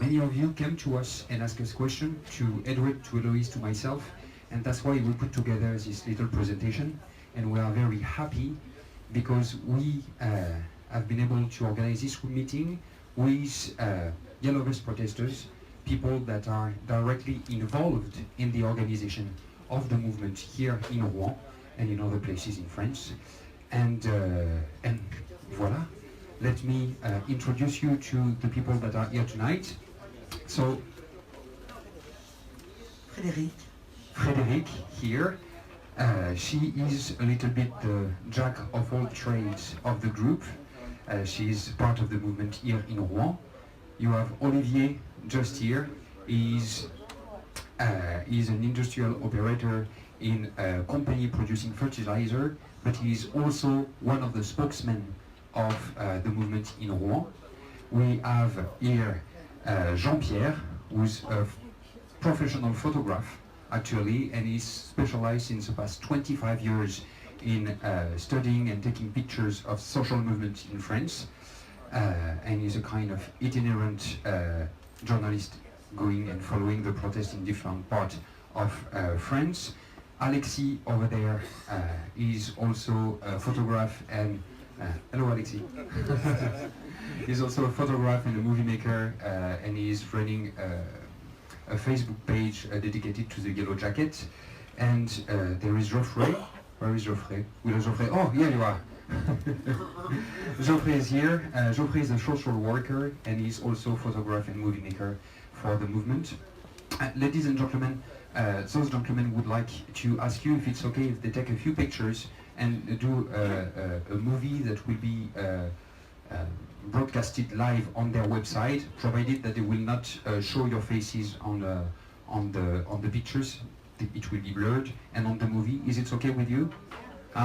many of you came to us and asked us questions, to Edward, to Eloise, to myself, and that's why we put together this little presentation, and we are very happy because we have been able to organize this meeting with Yellow Vest protesters, people that are directly involved in the organization of the movement here in Rouen and in other places in France. And voila, let me introduce you to the people that are here tonight. So, Frédéric here. She is a little bit the jack of all trades of the group. She is part of the movement here in Rouen. You have Olivier just here. He's an industrial operator in a company producing fertilizer, but he is also one of the spokesmen of the movement in Rouen. We have here Jean-Pierre, who's a professional photographer actually, and he's specialized in the past 25 years in studying and taking pictures of social movements in France, and he's a kind of itinerant journalist going and following the protests in different parts of France. Alexis over there is also a photographer and hello Alexis. He's also a photographer and a movie maker, and he's running a Facebook page dedicated to the Yellow Jacket. And there is Geoffrey. Where is Geoffrey? Geoffrey. Oh, here you are. Geoffrey is here. Geoffrey is a social worker, and he's also a photographer and movie maker for the movement. Ladies and gentlemen, those gentlemen would like to ask you if it's okay if they take a few pictures and do a movie that will be broadcasted live on their website, provided that they will not show your faces on the pictures. It will be blurred, and on the movie, is it okay with you?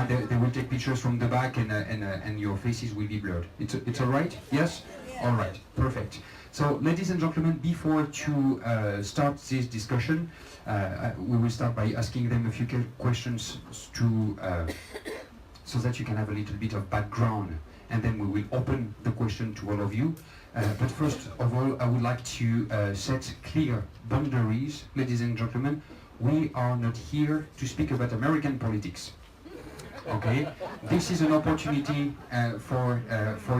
They will take pictures from the back, and your faces will be blurred. It's all right? Yes? All right, perfect. So, ladies and gentlemen, before to start this discussion, we will start by asking them a few questions so that you can have a little bit of background, and then we will open the question to all of you. But first of all, I would like to set clear boundaries. Ladies and gentlemen, we are not here to speak about American politics. Okay? This is an opportunity for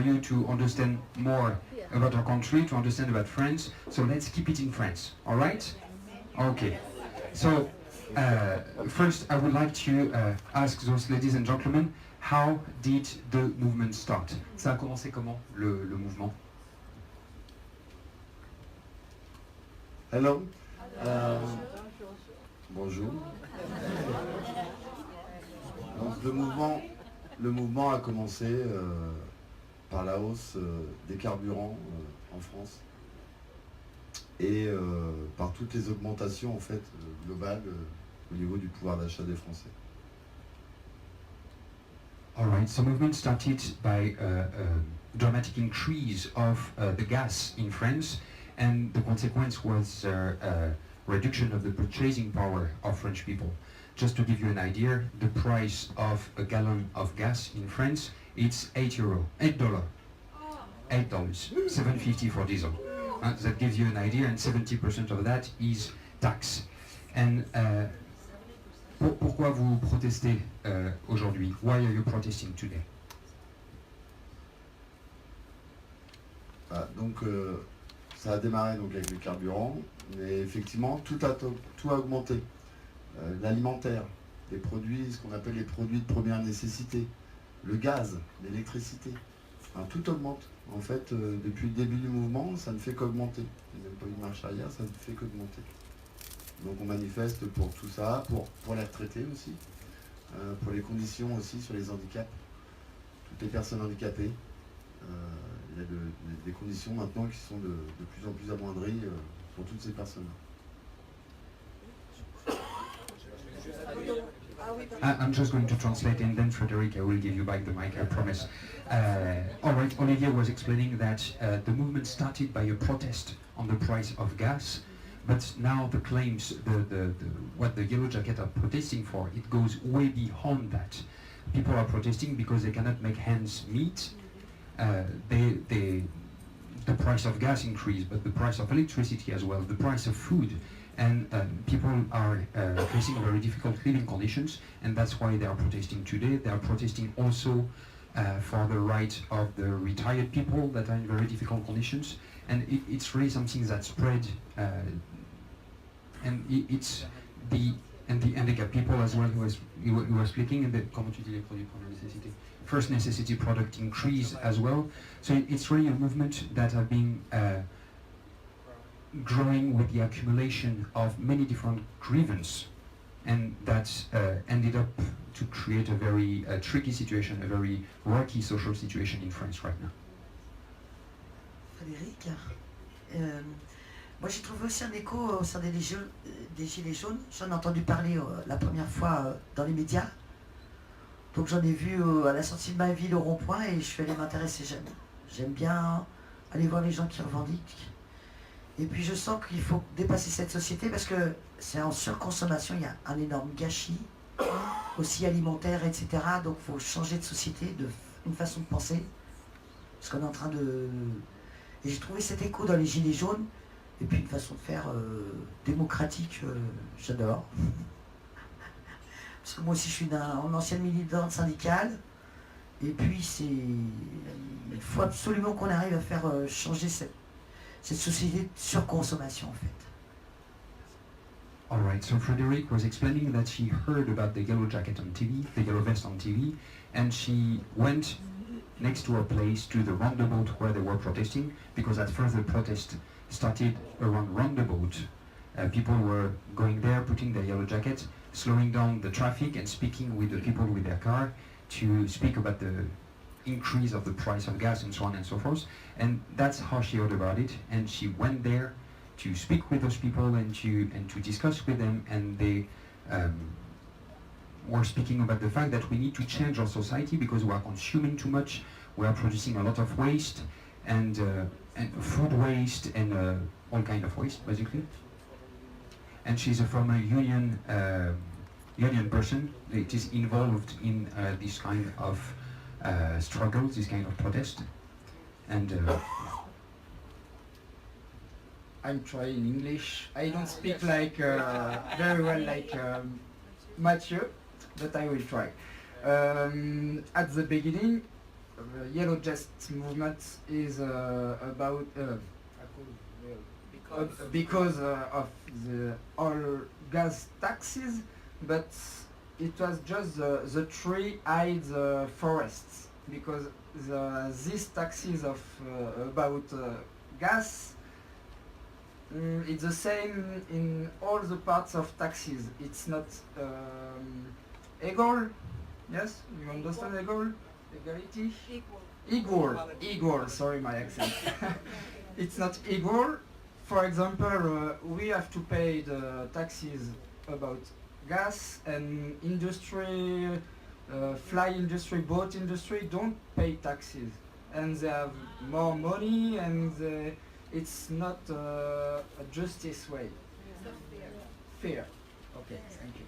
you to understand more about our country, to understand about France. So let's keep it in France. All right? Okay. So first, I would like to ask those ladies and gentlemen, how did the movement start? Ça a commencé comment, le mouvement? Hello. Bonjour. Donc, le mouvement a commencé par la hausse des carburants en France et par toutes les augmentations en fait globales au niveau du pouvoir d'achat des Français. All right, so movement started by a dramatic increase of the gas in France, and the consequence was a reduction of the purchasing power of French people. Just to give you an idea, the price of a gallon of gas in France, it's $8, $7.50 for diesel. That gives you an idea, and 70% of that is tax. And pourquoi vous protestez aujourd'hui? Why are you protesting today? Donc ça a démarré donc avec le carburant, mais effectivement tout a augmenté. L'alimentaire, les produits, ce qu'on appelle les produits de première nécessité, le gaz, l'électricité, enfin, tout augmente. En fait, depuis le début du mouvement, ça ne fait qu'augmenter. Il n'y a même pas eu de marche arrière, ça ne fait qu'augmenter. Donc on manifeste pour tout ça, pour les retraités aussi, pour les conditions aussi sur les handicaps, toutes les personnes handicapées. Il y a des conditions maintenant qui sont de plus en plus amoindries pour toutes ces personnes-là. I'm just going to translate, and then Frédéric, I will give you back the mic, I promise. All right, Olivier was explaining that the movement started by a protest on the price of gas, but now the claims, what the Yellow Jacket are protesting for, it goes way beyond that. People are protesting because they cannot make ends meet. The the price of gas increase, but the price of electricity as well, the price of food. And people are facing very difficult living conditions, and that's why they are protesting today. They are protesting also for the right of the retired people that are in very difficult conditions. And it's really something that spread, and it's the handicapped people as well who was speaking, and the comment tu dis les produits de première nécessité, first necessity product increase as well. So it's really a movement that have been growing with the accumulation of many different grievances, and that ended up to create a very tricky situation, a very rocky social situation in France right now. Frédéric, moi j'ai trouvé aussi un écho au sein des Gilets Jaunes. J'en ai entendu parler la première fois dans les médias. Donc j'en ai vu à la sortie de ma ville au rond-point et je suis allé m'intéresser. J'aime bien aller voir les gens qui revendiquent. Et puis je sens qu'il faut dépasser cette société parce que c'est en surconsommation, il y a un énorme gâchis, aussi alimentaire, etc. Donc il faut changer de société, une façon de penser. Parce qu'on est en train de... Et j'ai trouvé cet écho dans les Gilets jaunes, et puis une façon de faire démocratique, j'adore. Parce que moi aussi je suis une ancienne militante syndicale, et puis il faut absolument qu'on arrive à faire changer cette société de surconsommation en fait. All right, so Frederic was explaining that she heard about the yellow jacket on TV, the yellow vest on TV, and she went next to a place, to the roundabout where they were protesting, because at first the protest started around roundabout. People were going there, putting their yellow jackets, slowing down the traffic and speaking with the people with their car to speak about the increase of the price of gas and so on and so forth. And that's how she heard about it, and she went there to speak with those people and to discuss with them, and they were speaking about the fact that we need to change our society because we are consuming too much, we are producing a lot of waste, and food waste, and all kind of waste basically. And she's a former union person that is involved in this kind of struggles, this kind of protest. And I'm trying English. I don't speak like very well like Mathieu, but I will try. At the beginning, Yellow Jest movement is about because of the all gas taxes, but it was just the tree hide the forests, because these taxes of about gas, it's the same in all the parts of taxes. It's not equal. Yes, you understand equal? Equality? Equal. Sorry, my accent. It's not equal. For example, we have to pay the taxes about gas, and industry, fly industry, boat industry don't pay taxes, and they have more money, and it's not a justice way. Fair. Okay, thank you.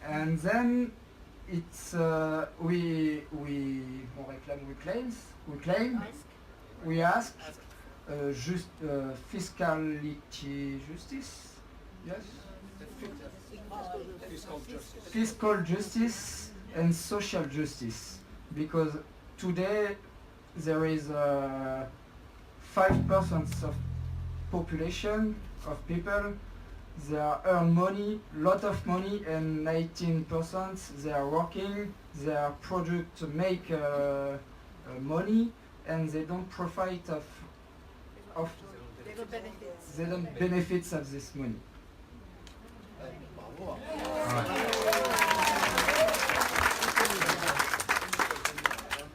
And then it's we ask fiscality justice, yes, fiscal justice and social justice, because today there is 5% of population of people, they earn money, lot of money, and 19% they are working, they are product to make money, and they don't profit of they don't benefits of this money.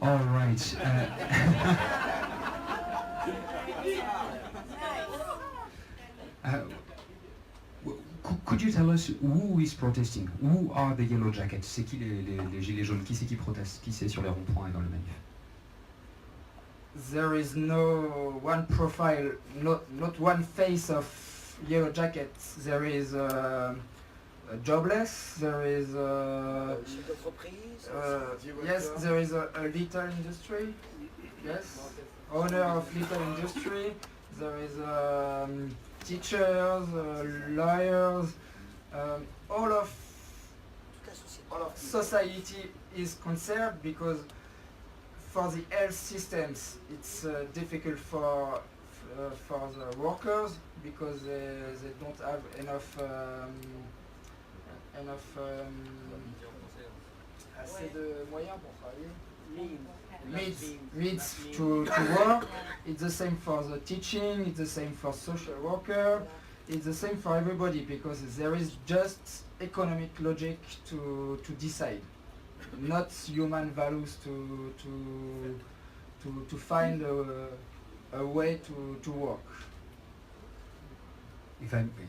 all right. Could you tell us who is protesting? Who are the yellow jackets? C'est qui les gilets jaunes? Qui c'est qui proteste? Qui c'est sur les ronds-points et dans le manif? There is no one profile, not one face of yellow jackets. There is jobless. There is yes. There is a little industry. Yes. owner of little industry, there is teachers, lawyers, all of society is concerned because for the health systems it's difficult for the workers because they don't have enough assez de moyens pour travailler. Means to work. It's the same for the teaching, it's the same for social worker, it's the same for everybody because there is just economic logic to decide, not human values to find a way to work. If I may,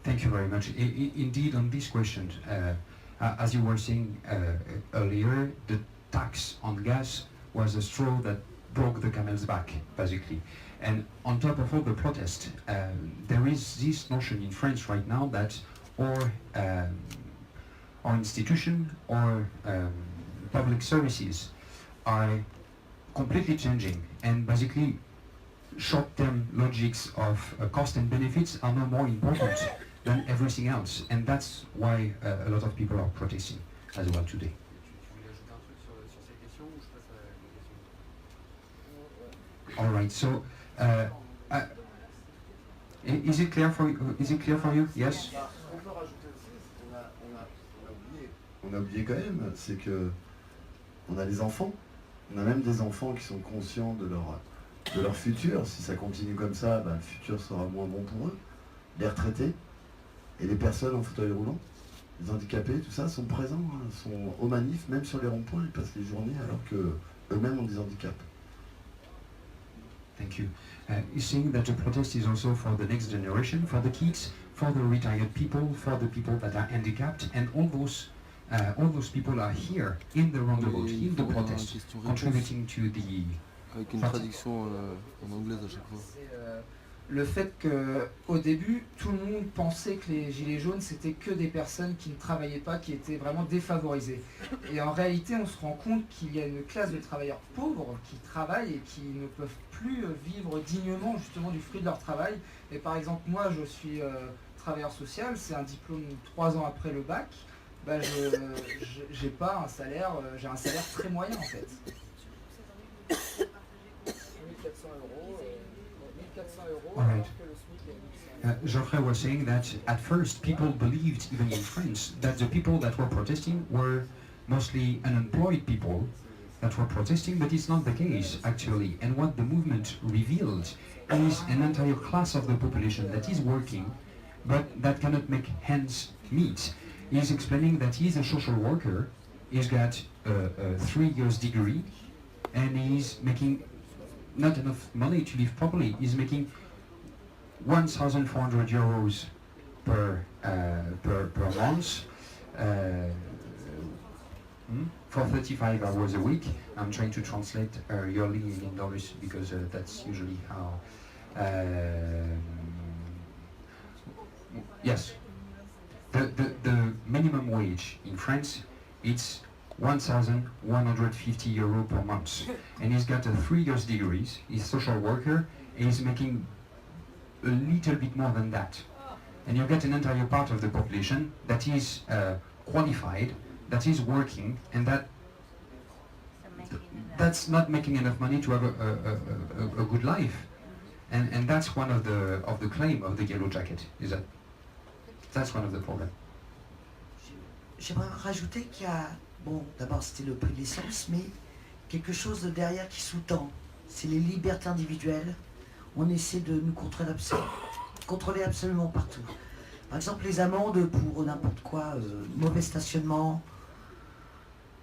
thank you very much. Indeed, on this question, as you were saying earlier, the tax on gas was a straw that broke the camel's back, basically. And on top of all the protest, there is this notion in France right now that our institution or public services are completely changing, and basically short-term logics of cost and benefits are no more important than everything else, and that's why a lot of people are protesting as well today. All right. So, is it clear for you? Is it clear for you? Yes. On a oublié quand même, c'est que on a les enfants. On a même des enfants qui sont conscients de leur futur. Si ça continue comme ça, le futur sera moins bon pour eux. Les retraités et les personnes en fauteuil roulant, les handicapés, tout ça, sont présents, sont aux manifs, même sur les ronds-points, ils passent les journées alors qu'eux-mêmes ont des handicaps. Thank you. You're saying that the protest is also for the next generation, for the kids, for the retired people, for the people that are handicapped, and all those people are here in the roundabout, in the protest, contributing to the... Avec une traduction en anglaise à chaque fois. Le fait qu'au début, tout le monde pensait que les Gilets jaunes, c'était que des personnes qui ne travaillaient pas, qui étaient vraiment défavorisées. Et en réalité, on se rend compte qu'il y a une classe de travailleurs pauvres qui travaillent et qui ne peuvent plus vivre dignement justement du fruit de leur travail. Et par exemple, moi, je suis travailleur social, c'est un diplôme 3 ans après le bac. J'ai pas un salaire, j'ai un salaire très moyen en fait. 1400 euros. All right. Geoffrey was saying that at first people believed, even in France, that the people that were protesting were mostly unemployed people that were protesting, but it's not the case actually. And what the movement revealed is an entire class of the population that is working, but that cannot make ends meet. He's explaining that he's a social worker, he's got a 3 years degree, and he's making not enough money to live properly. He's making 1,400 euros per month for 35 hours a week. I'm trying to translate yearly in dollars because that's usually how. Yes, the minimum wage in France it's 1,150 euro per month, and he's got a 3 years degrees. He's a social worker, and he's making a little bit more than that. And you get an entire part of the population that is qualified, that is working, and that's not making enough money to have a good life. And that's one of the claim of the yellow jacket. Is that's one of the problems. J'aimerais rajouter qu'il y a, bon, d'abord c'était le prix de l'essence, mais quelque chose de derrière qui sous-tend. C'est les libertés individuelles. On essaie de nous contrôler absolument partout. Par exemple, les amendes pour n'importe quoi, mauvais stationnement,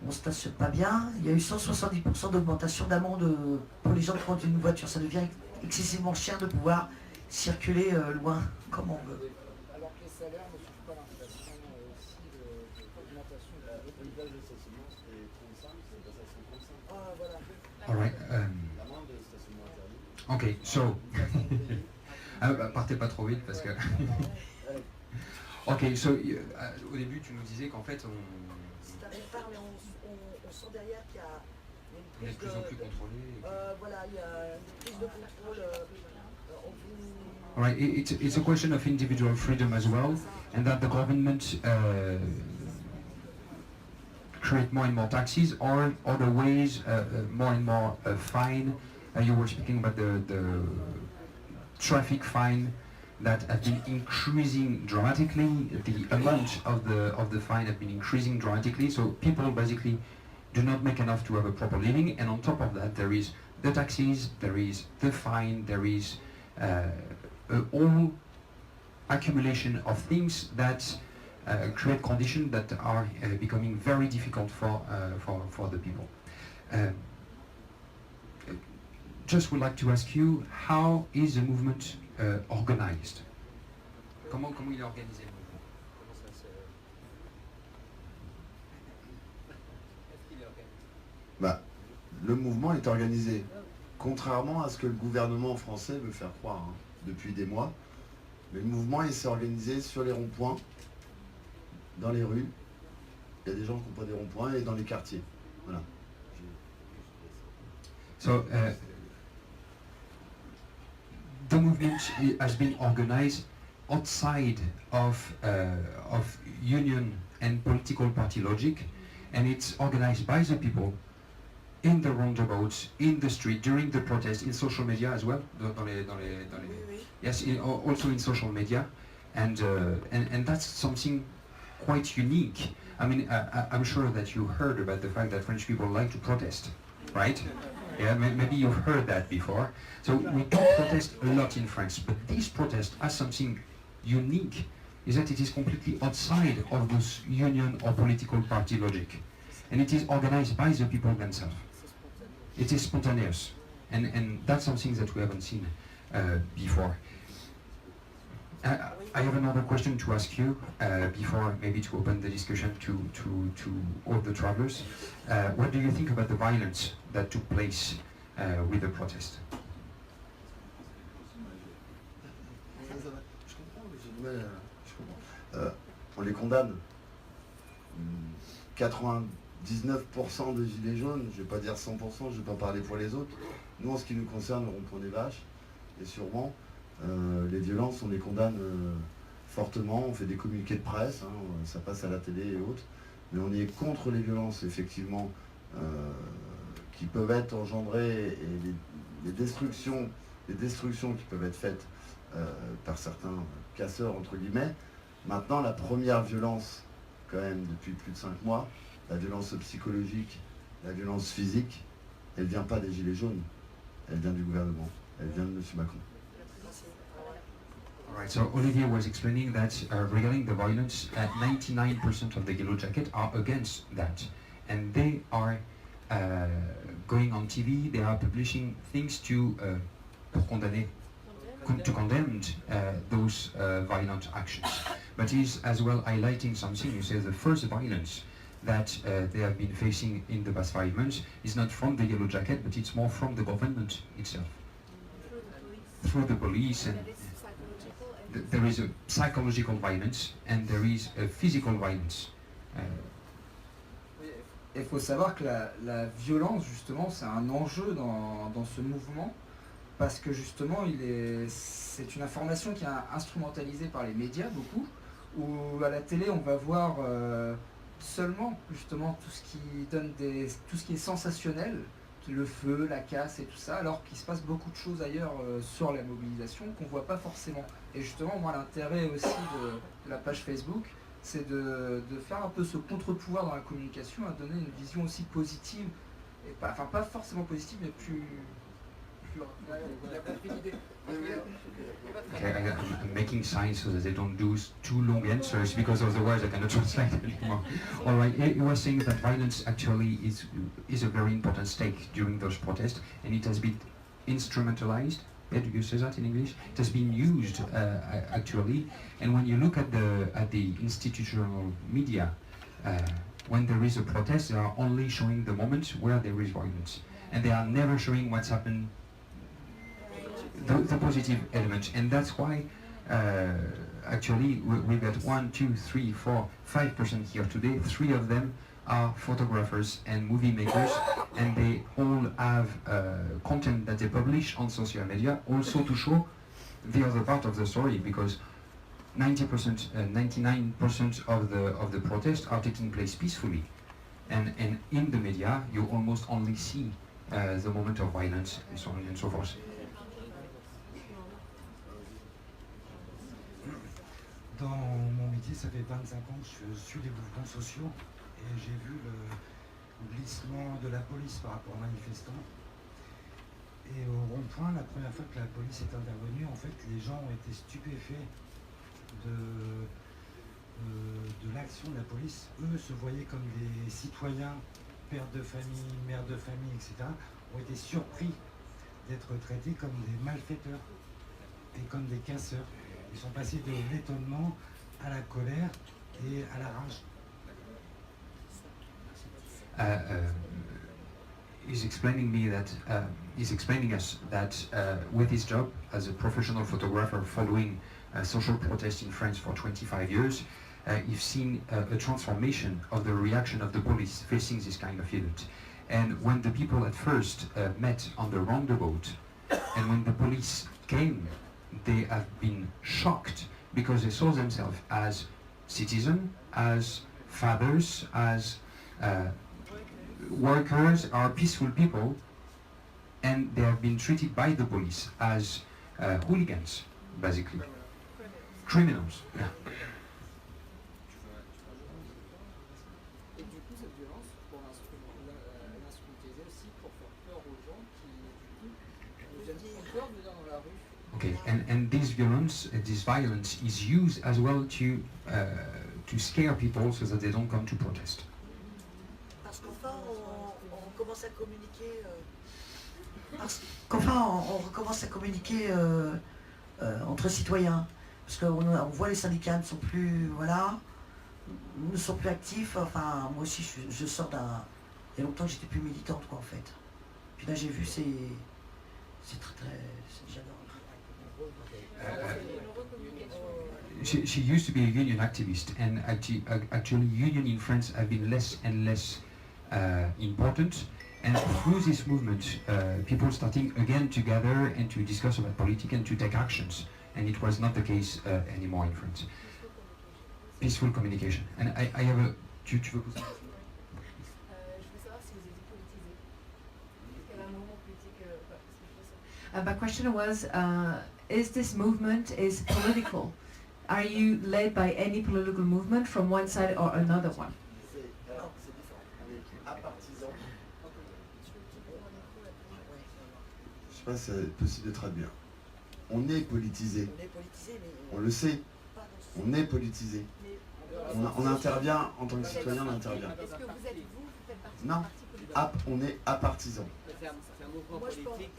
on ne stationne pas bien. Il y a eu 170% d'augmentation d'amendes pour les gens qui ont une voiture. Ça devient excessivement cher de pouvoir circuler loin comme on veut. Alors que les salaires ne suivent pas l'inflation, aussi l'augmentation de l'usage de stationnement, c'est 35, c'est passé à 135. Ah voilà. All right. L'amende de stationnement interdit. Okay, so partez pas trop vite parce que. Ok, so au début tu nous disais qu'en fait on. C'est un départ, mais on sent derrière qu'il y a une On est de plus en plus contrôlé. Voilà, il y a une prise de contrôle. Right, it's a question of individual freedom as well, and that the government create more and more taxes, or other ways, more and more fine. You were speaking about the traffic fine that have been increasing dramatically. The amount of the fine have been increasing dramatically. So people basically do not make enough to have a proper living, and on top of that, there is the taxes, there is the fine, there is all accumulation of things that create conditions that are becoming very difficult for the people. Just would like to ask you, how is the movement organized? Comment il est organisé le mouvement? Comment ça se... Est-ce qu'il est organisé? Bah, le mouvement est organisé, contrairement à ce que le gouvernement français veut faire croire depuis des mois. Mais le mouvement il s'est organisé sur les ronds-points, dans les rues. Il y a des gens qui n'ont pas des ronds-points, et dans les quartiers. Voilà. So, the movement has been organized outside of union and political party logic, and it's organized by the people in the roundabouts, in the street, during the protest, in social media as well. Yes, also in social media, and that's something quite unique. I mean, I'm sure that you heard about the fact that French people like to protest, right? Yeah, maybe you've heard that before. So we don't protest a lot in France, but this protest has something unique, is that it is completely outside of this union or political party logic. And it is organized by the people themselves. It is spontaneous. And that's something that we haven't seen before. I have another question to ask you before maybe to open the discussion to all the travelers. What do you think about the violence that took place with the protest? On les condamne. 99% des Gilets Jaunes, je ne vais pas dire 100%, je ne vais pas parler pour les autres. Nous, en ce qui nous concerne, on rond-point des vaches, et sûrement, les violences, on les condamne fortement, on fait des communiqués de presse, hein, ça passe à la télé et autres, mais on est contre les violences, effectivement, qui peuvent être engendrées, et les destructions qui peuvent être faites par certains casseurs, entre guillemets. Maintenant, la première violence, quand même, depuis plus de 5 mois, la violence psychologique, la violence physique, elle ne vient pas des Gilets jaunes, elle vient du gouvernement, elle vient de M. Macron. Alright, so Olivier was explaining that regarding the violence, 99% of the Yellow Jacket are against that. And they are going on TV, they are publishing things to condemn those violent actions. But he's as well highlighting something. He says the first violence that they have been facing in the past 5 months is not from the Yellow Jacket, but it's more from the government itself. Through the police, and there is a psychological violence and there is a physical violence. Il faut savoir que la violence, justement, c'est un enjeu dans ce mouvement, parce que justement, c'est une information qui est instrumentalisée par les médias, beaucoup, où à la télé, on va voir seulement, justement, tout ce qui est sensationnel, le feu, la casse et tout ça, alors qu'il se passe beaucoup de choses ailleurs sur la mobilisation qu'on ne voit pas forcément. Et justement, moi, l'intérêt aussi de la page Facebook, c'est de faire un peu ce contre-pouvoir dans la communication, à donner une vision aussi positive, et pas forcément positive, mais plus... Okay, I'm making signs so that they don't do too long answers, because otherwise I cannot translate anymore. All right, you were saying that violence actually is a very important stake during those protests, and it has been instrumentalized. Yeah, do you say that in English? It has been used actually, and when you look at the institutional media, when there is a protest, they are only showing the moment where there is violence, and they are never showing what's happened. The positive element, and that's why actually we got 1, 2, 3, 4, 5% here today. 3 of them are photographers and movie makers, and they all have content that they publish on social media, also to show the other part of the story, because 90%, 99% of the protests are taking place peacefully, and in the media you almost only see the moment of violence and so on and so forth. Dans mon métier, ça fait 25 ans que je suis les mouvements sociaux et j'ai vu le glissement de la police par rapport aux manifestants. Et au rond-point, la première fois que la police est intervenue, en fait, les gens ont été stupéfaits de l'action de la police. Eux se voyaient comme des citoyens, pères de famille, mères de famille, etc., ont été surpris d'être traités comme des malfaiteurs et comme des casseurs. Ils sont passés de l'étonnement à la colère et à la rage. He's explaining me that he's explaining us that with his job as a professional photographer following social protests in France for 25 years, you've seen a transformation of the reaction of the police facing this kind of event. And when the people at first met on the roundabout, and when the police came, they have been shocked because they saw themselves as citizens, as fathers, as workers, are peaceful people, and they have been treated by the police as hooligans, basically. Criminals. Yeah. Et du coup, cette violence, pour l'instrumentaliser aussi pour faire peur aux gens qui, du coup, ont peur de venir dans la rue. Okay, and this violence is used as well to scare people so that they don't come to protest. Parce qu'enfin, on commence à communiquer. On recommence à communiquer entre citoyens. Parce qu'on voit les syndicats ne sont plus, ne sont plus actifs. Enfin, moi aussi, je sors d'un. Il y a longtemps que j'étais plus militante, quoi, en fait. Puis là, j'ai vu, c'est très, j'adore. She used to be a union activist, and actually union in France have been less and less important. And through this movement, people starting again to gather and to discuss about politics and to take actions. And it was not the case anymore in France. Peaceful communication. And I have a... Tu veux poser? Je veux savoir si vous étiez politisé. Est-ce qu'il y avait un mouvement politique? My question was, is this movement is political? Are you led by any political movement from one side or another one? C'est différent. On est apartisan. Je ne sais pas si c'est possible de traduire. On est politisé. On le sait. On est politisé. On intervient en tant que citoyen, on intervient. Est-ce que vous êtes vous faites partie Non. du parti politique? On est apartisan. C'est un mouvement politique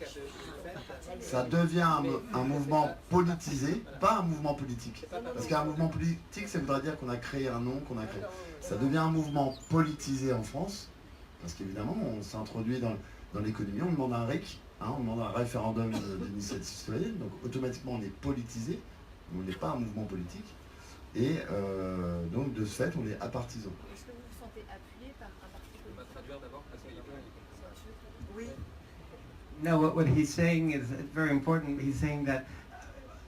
Ça devient un mouvement politisé, pas un mouvement politique. Parce qu'un mouvement politique, ça voudrait dire qu'on a créé un nom, qu'on a créé. Ça devient un mouvement politisé en France, parce qu'évidemment, on s'introduit dans l'économie, on demande un RIC, on demande un référendum d'initiative citoyenne, donc automatiquement on est politisé, on n'est pas un mouvement politique, et donc de ce fait, on est apartisan. Est-ce que vous vous sentez appuyé par un parti politique? On va traduire d'abord parce qu'il y a Oui. No, what he's saying is very important. He's saying that,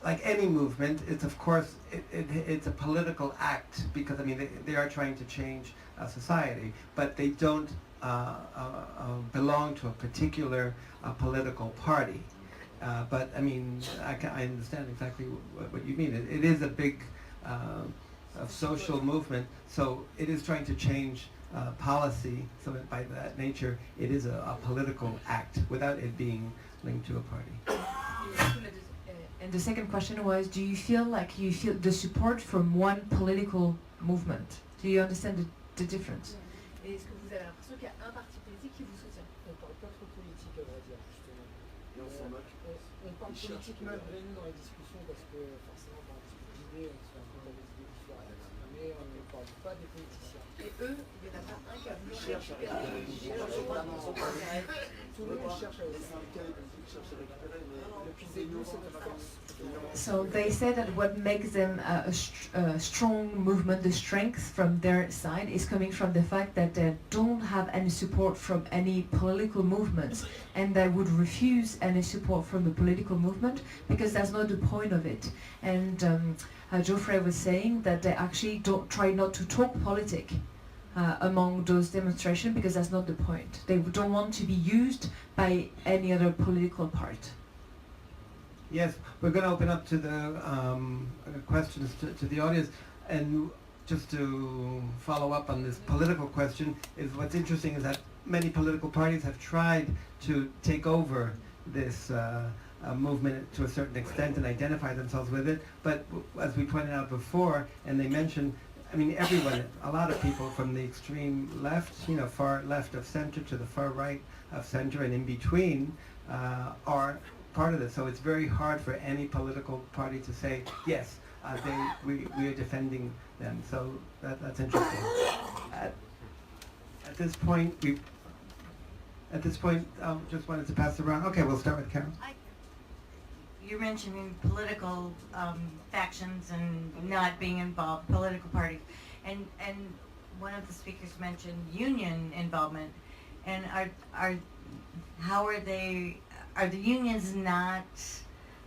like any movement, it's of course it's a political act because I mean they are trying to change society, but they don't belong to a particular political party. But I mean, I understand exactly what you mean. It is a big social movement, so it is trying to change policy, so that by that nature it is a political act without it being linked to a party. And the second question was, do you feel like you feel the support from one political movement? Do you understand the difference? Et est-ce que vous avez l'impression qu'il y a un parti politique qui vous soutient? On ne parle pas trop politique, à vrai dire, justement. Et on s'en moque. On parle politique malgré nous dans les discussions parce que forcément, dans un petit idée, on se fait un peu des idées différentes. Mais on ne parle pas des politiciens. Et eux, il n'y en a pas un qui a voulu récupérer Tout le monde cherche à... Les syndicats et les politiques cherchent à récupérer, mais le puiser d'où cette force? So they say that what makes them a strong movement, the strength from their side, is coming from the fact that they don't have any support from any political movements, and they would refuse any support from the political movement because that's not the point of it. And Geoffrey was saying that they actually don't try not to talk politics among those demonstrations because that's not the point. They don't want to be used by any other political part. Yes, we're going to open up to the questions to the audience, and just to follow up on this political question, is what's interesting is that many political parties have tried to take over this movement to a certain extent and identify themselves with it, but as we pointed out before, and they mentioned, I mean, everyone, a lot of people from the extreme left, far left of center to the far right of center and in between are part of this. So it's very hard for any political party to say, yes, we are defending them. So that's interesting. At this point, I just wanted to pass around. Okay, we'll start with Carol. You're mentioning political factions and not being involved, political parties, and one of the speakers mentioned union involvement. And are the unions not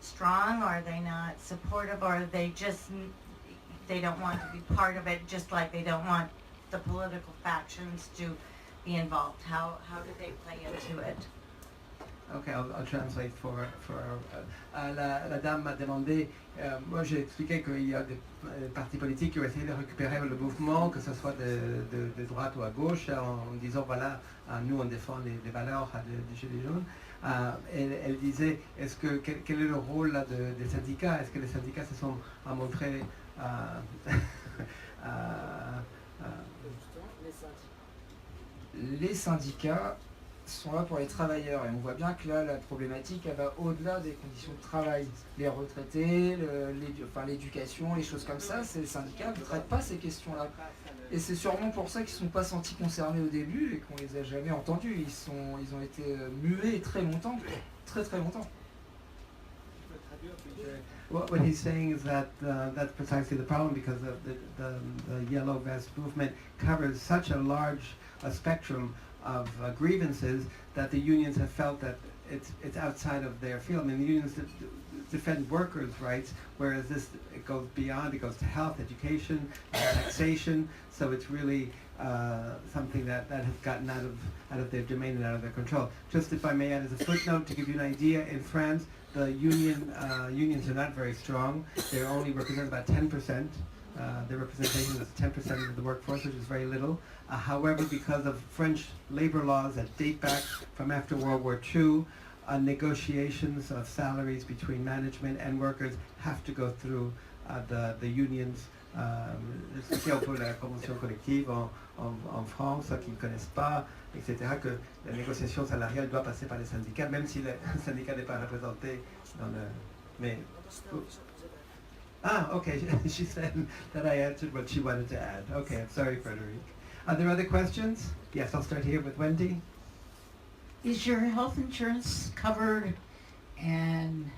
strong, or are they not supportive, or are they don't want to be part of it, just like they don't want the political factions to be involved? How do they play into it? Okay, I'll translate for la dame m'a demandé, moi j'ai expliqué qu'il y a des partis politiques qui ont essayé de récupérer le mouvement, que ce soit de droite ou à gauche, en disant voilà, nous on défend les valeurs des Gilets Jaunes. Elle disait, quel est le rôle là, des syndicats? Est-ce que les syndicats se sont montrés Les syndicats sont là pour les travailleurs, et on voit bien que là la problématique elle va au-delà des conditions de travail. Les retraités, l'éducation, les choses comme ça, les syndicats ne traitent pas ces questions-là. Et c'est sûrement pour ça qu'ils ne sont pas sentis concernés au début et qu'on les a jamais entendus. Ils ont été muets très longtemps, très longtemps. What he's saying is that that's precisely the problem, because the Yellow Vest movement covers such a large spectrum of grievances that the unions have felt that it's outside of their field. I mean, the unions defend workers' rights, whereas it goes beyond. It goes to health, education, taxation. So it's really something that has gotten out of their domain and out of their control. Just if I may add as a footnote to give you an idea, in France, the unions are not very strong. They only represent about 10%. Their representation is 10% of the workforce, which is very little. However, because of French labor laws that date back from after World War II, negotiations of salaries between management and workers have to go through the unions. Expliquer un peu la convention collective en France, ceux qui ne connaissent pas, etc., que la négociation salariale doit passer par les syndicats, même si le syndicat n'est pas représenté dans le... Mais... Okay, she said that I answered what she wanted to add. Okay, I'm sorry, Frederic. Are there other questions? Yes, I'll start here with Wendy. Is your health insurance covered, and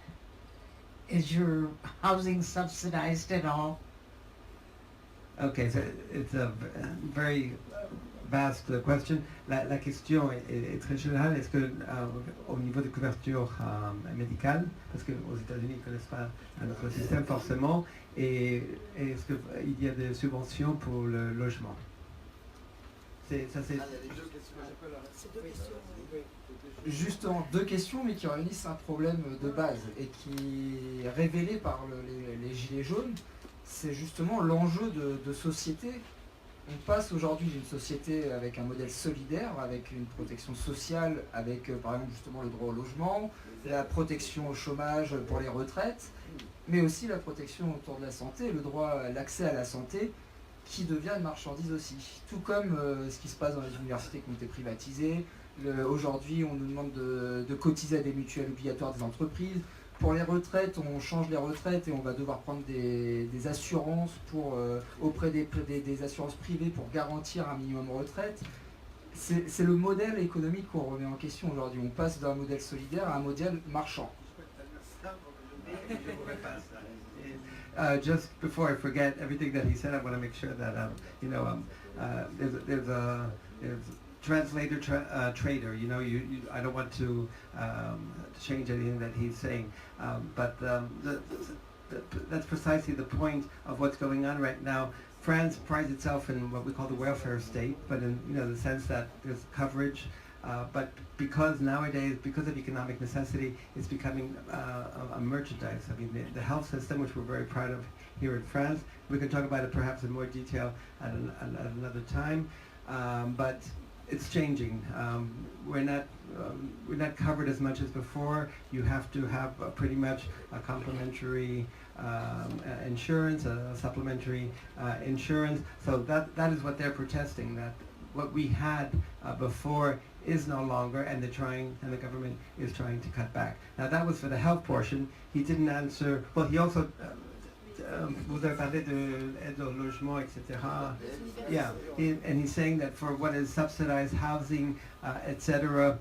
is your housing subsidized at all? Okay, so it's a very vast question. La question est très générale. Est-ce que au niveau de couverture médicale, parce qu'aux États-Unis ils ne connaissent pas notre système forcément, et est-ce qu'il y a des subventions pour le logement? Justement, deux questions, mais qui réunissent un problème de base et qui est révélé par les Gilets jaunes. C'est justement l'enjeu de société. On passe aujourd'hui d'une société avec un modèle solidaire, avec une protection sociale, avec par exemple justement le droit au logement, la protection au chômage pour les retraites, mais aussi la protection autour de la santé, le droit à l'accès à la santé, qui devient une marchandise aussi. Tout comme ce qui se passe dans les universités qui ont été privatisées. Aujourd'hui, on nous demande de cotiser à des mutuelles obligatoires des entreprises. Pour les retraites, on change les retraites et on va devoir prendre des assurances auprès des assurances privées pour garantir un minimum retraite. C'est le modèle économique qu'on remet en question aujourd'hui. On passe d'un modèle solidaire à un modèle marchand. Just before I forget everything that he said, I want to make sure that there's a translator trader. You know, I don't want to change anything that he's saying, but that's precisely the point of what's going on right now. France prides itself in what we call the welfare state, but in the sense that there's coverage. But because nowadays, because of economic necessity, it's becoming a merchandise. I mean, the health system, which we're very proud of here in France, we can talk about it perhaps in more detail at another time. But it's changing. We're not covered as much as before. You have to have pretty much a complementary insurance, a supplementary insurance. So that is what they're protesting. That what we had before is no longer, and the government is trying to cut back. Now that was for the health portion. He didn't answer. Well, he also vous avez parlé de aide au logement, etc. Yeah, and he's saying that for what is subsidized housing, etc.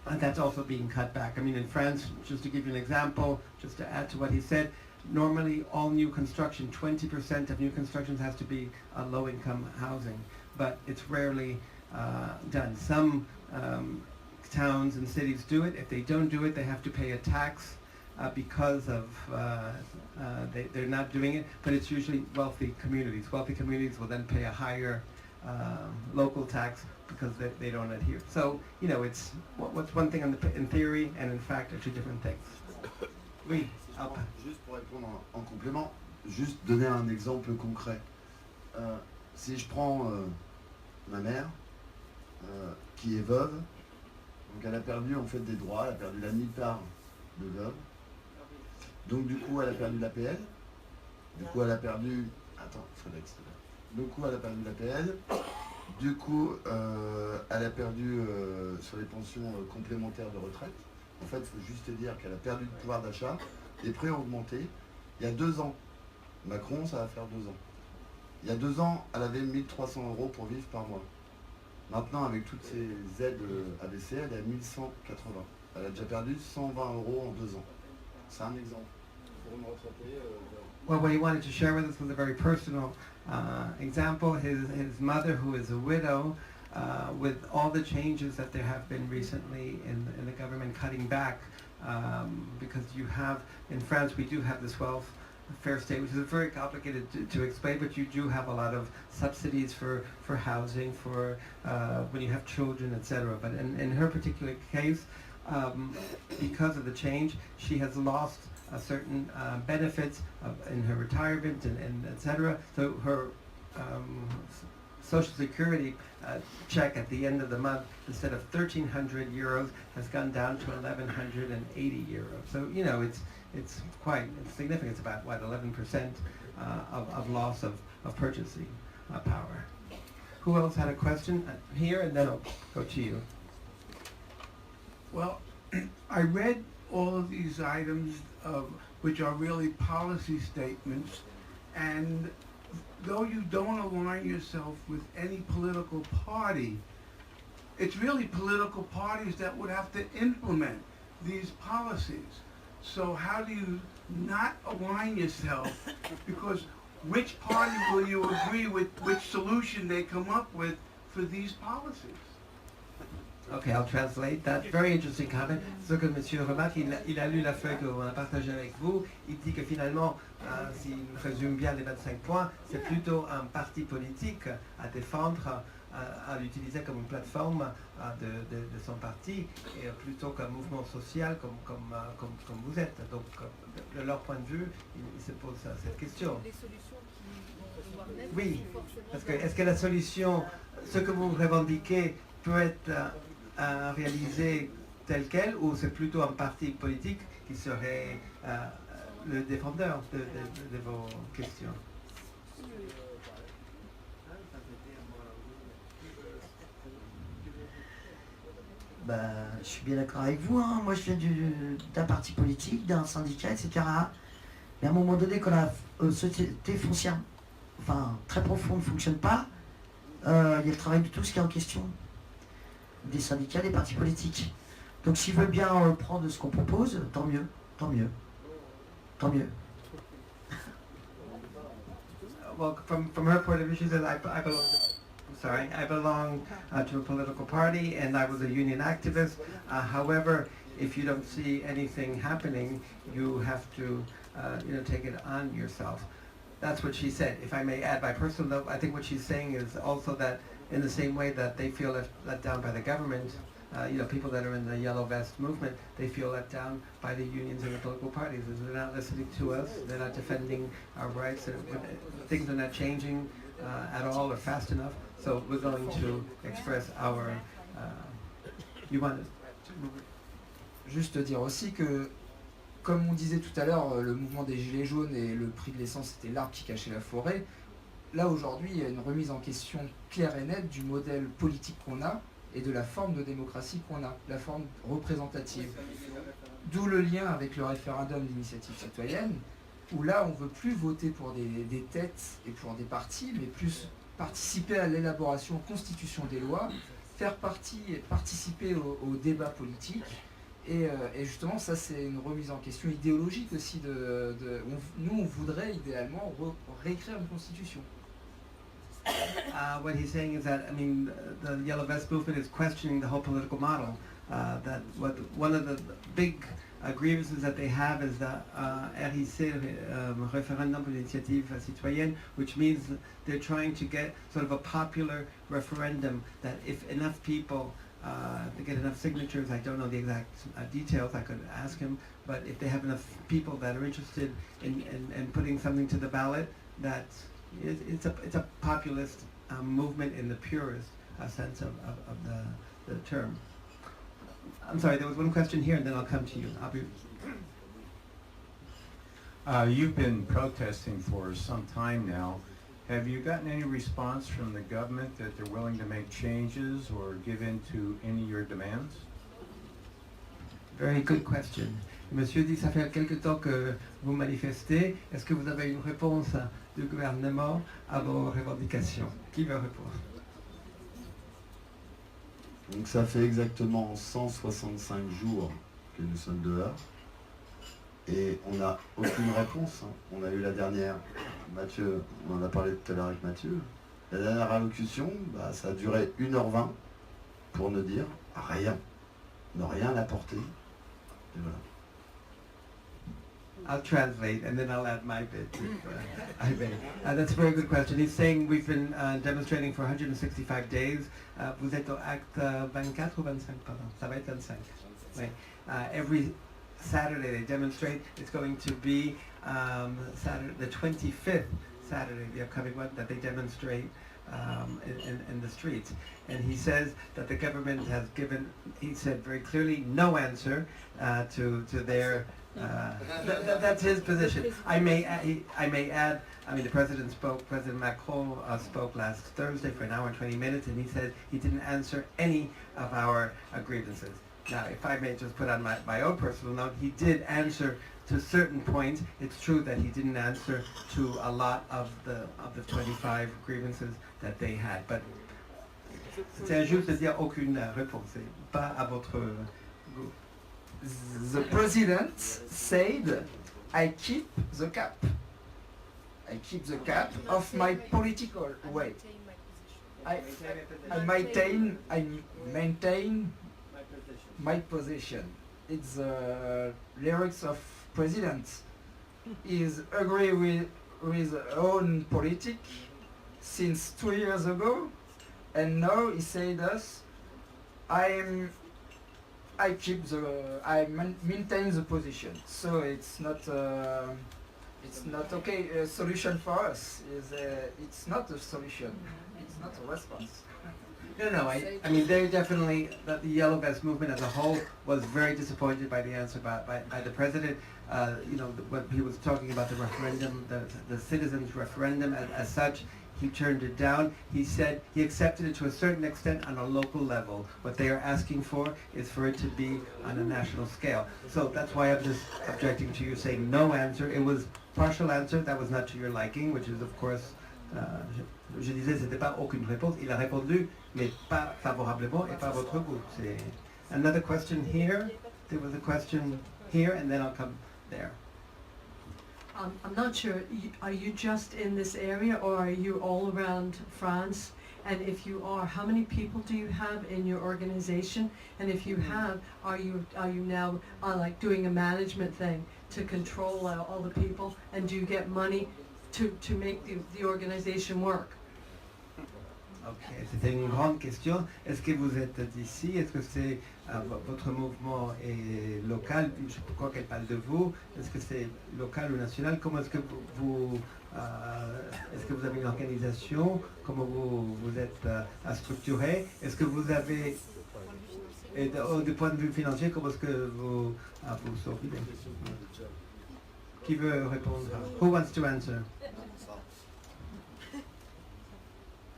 That's also being cut back. I mean, in France, just to give you an example, just to add to what he said, normally all new construction, 20% of new constructions has to be low-income housing, but it's rarely done. Some towns and cities do it. If they don't do it, they have to pay a tax because of they're not doing it, but it's usually wealthy communities. Wealthy communities will then pay a higher local tax because they don't adhere. So, it's what's one thing in theory and in fact are two different things. Oui. Juste pour répondre en complément, juste donner un exemple concret. Si je prends ma mère, qui est veuve, donc elle a perdu en fait des droits, elle a perdu la demi-part de veuve, donc du coup elle a perdu l'APL, du coup elle a perdu, du coup elle a perdu l'APL, du coup elle a perdu sur les pensions complémentaires de retraite. En fait, il faut juste dire qu'elle a perdu le pouvoir d'achat, les prix ont augmenté. Il y a 2 ans, Macron, ça va faire 2 ans. Il y a 2 ans, elle avait 1 300 € pour vivre par mois. Maintenant, avec toutes ces aides ABC, elle est à 1 180. Elle a déjà perdu 120 € en 2 ans. C'est un exemple. Pour une retraitée. Well, what he wanted to share with us was a very personal example. His mother, who is a widow, with all the changes that there have been recently in the government cutting back, because you have, in France, we do have this welfare state, which is very complicated to explain, but you do have a lot of subsidies for housing, for when you have children, etc. But in her particular case, because of the change, she has lost certain benefits in her retirement and etc. So her Social Security check at the end of the month, instead of 1,300 euros, has gone down to 1,180 euros. So it's quite significant. It's about 11% of loss of purchasing power. Who else had a question here, and then I'll go to you. Well, I read all of these items which are really policy statements, and though you don't align yourself with any political party, it's really political parties that would have to implement these policies. So how do you not align yourself? Because which party will you agree with, which solution they come up with for these policies? Okay, I'll translate that. Very interesting comment. Ce que monsieur remarque, il a lu la feuille qu'on a partagée avec vous. Il dit que finalement, si nous résume bien les 25 points, c'est plutôt un parti politique à défendre, à l'utiliser comme une plateforme de son parti, et plutôt qu'un mouvement social comme vous êtes. Donc, de leur point de vue, ils se posent cette question. Les solutions qui vont devoir naître, oui, parce que est-ce que la solution, ce que vous revendiquez, peut être réalisé tel quel, ou c'est plutôt un parti politique qui serait le défendeur de vos questions? Je suis bien d'accord avec vous, hein. Moi je viens d'un parti politique, d'un syndicat, etc. Mais à un moment donné, quand la société foncière, très profonde, ne fonctionne pas, il y a le travail de tous qui est en question. Des syndicats, des partis politiques. Donc s'ils veulent bien prendre ce qu'on propose, tant mieux. Tant mieux. Tant mieux. Well, from her point of view, she says, I belong to a political party, and I was a union activist. However, if you don't see anything happening, you have to, take it on yourself. That's what she said. If I may add my personal note, I think what she's saying is also that in the same way that they feel let down by the government, people that are in the yellow vest movement, they feel let down by the unions and the political parties. They're not listening to us. They're not defending our rights. Things are not changing at all or fast enough. So we're going to express our. You want to Juste dire aussi que, comme on disait tout à l'heure, le mouvement des Gilets Jaunes et le prix de l'essence, c'était l'arbre qui cachait la forêt. Là, aujourd'hui, il y a une remise en question claire et nette du modèle politique qu'on a et de la forme de démocratie qu'on a, la forme représentative. D'où le lien avec le référendum d'initiative citoyenne, où là, on ne veut plus voter pour des têtes et pour des partis, mais plus participer à l'élaboration, constitution des lois, faire participer au débat politique. Et justement, ça, c'est une remise en question idéologique aussi. Nous, on voudrait idéalement réécrire une constitution. What he's saying is that, the Yellow Vest movement is questioning the whole political model. One of the big grievances that they have is the RIC, Référendum pour l'initiative citoyenne, which means that they're trying to get sort of a popular referendum that if enough people to get enough signatures, I don't know the exact details, I could ask him, but if they have enough people that are interested in putting something to the ballot, that it's a populist movement in the purest sense of the term. I'm sorry, there was one question here and then I'll come to you. You've been protesting for some time now. Have you gotten any response from the government that they're willing to make changes or give in to any of your demands? Very good question. Monsieur dit, ça fait quelque temps que vous manifestez. Est-ce que vous avez une réponse du gouvernement à vos revendications? Qui veut répondre? Donc ça fait exactement 165 jours que nous sommes dehors. Et on n'a aucune réponse. On a eu la dernière, Mathieu, on en a parlé tout à l'heure avec Mathieu. La dernière allocution, ça a duré 1h20 pour ne dire rien, ne rien apporter. Et voilà. I'll translate and then I'll add my bit. That's a very good question. He's saying we've been demonstrating for 165 days. Vous êtes au acte 24 ou 25, pardon? Ça va être 25. Oui. Every Saturday they demonstrate. It's going to be Saturday, the 25th Saturday, the upcoming one, that they demonstrate in the streets. And he says that the government has given, he said very clearly, no answer to their, that's his position. I may add, the President Macron spoke last Thursday for 1 hour and 20 minutes, and he said he didn't answer any of our grievances. Now, if I may just put on my own personal note, he did answer to certain points. It's true that he didn't answer to a lot of the 25 grievances that they had. But c'est injuste de dire aucune réponse, pas à votre goût. The president said, I keep the cap. I keep the cap of my political way. I maintain my position. It's the lyrics of president. Is agree with own politic since 2 years ago, and now he said us, I maintain the position. So it's not okay. A solution for us it's not a solution. It's not a response. No, I mean, they definitely, the Yellow Vest movement as a whole was very disappointed by the answer by the president. What he was talking about the referendum, the citizens' referendum as such, he turned it down. He said he accepted it to a certain extent on a local level. What they are asking for is for it to be on a national scale. So that's why I'm just objecting to you saying no answer. It was partial answer, that was not to your liking, which is of course, je disais, c'était pas aucune réponse. Il a répondu, mais pas favorablement et pas votre goût. Another question here. There was a question. here and then I'll come there. I'm not sure, are you just in this area or are you all around France? And if you are, how many people do you have in your organization? And if you have, are you now like doing a management thing to control all the people? And do you get money to make the organization work? Ok, c'était une grande question. Est-ce que vous êtes d'ici? Est-ce que c'est votre mouvement est local? Je crois qu'elle parle de vous. Est-ce que c'est local ou national? Comment est-ce que est-ce que vous avez une organisation? Comment vous êtes structuré? Est-ce que vous avez, et du point de vue financier, comment est-ce que vous survivez? Qui veut répondre? Who wants to answer?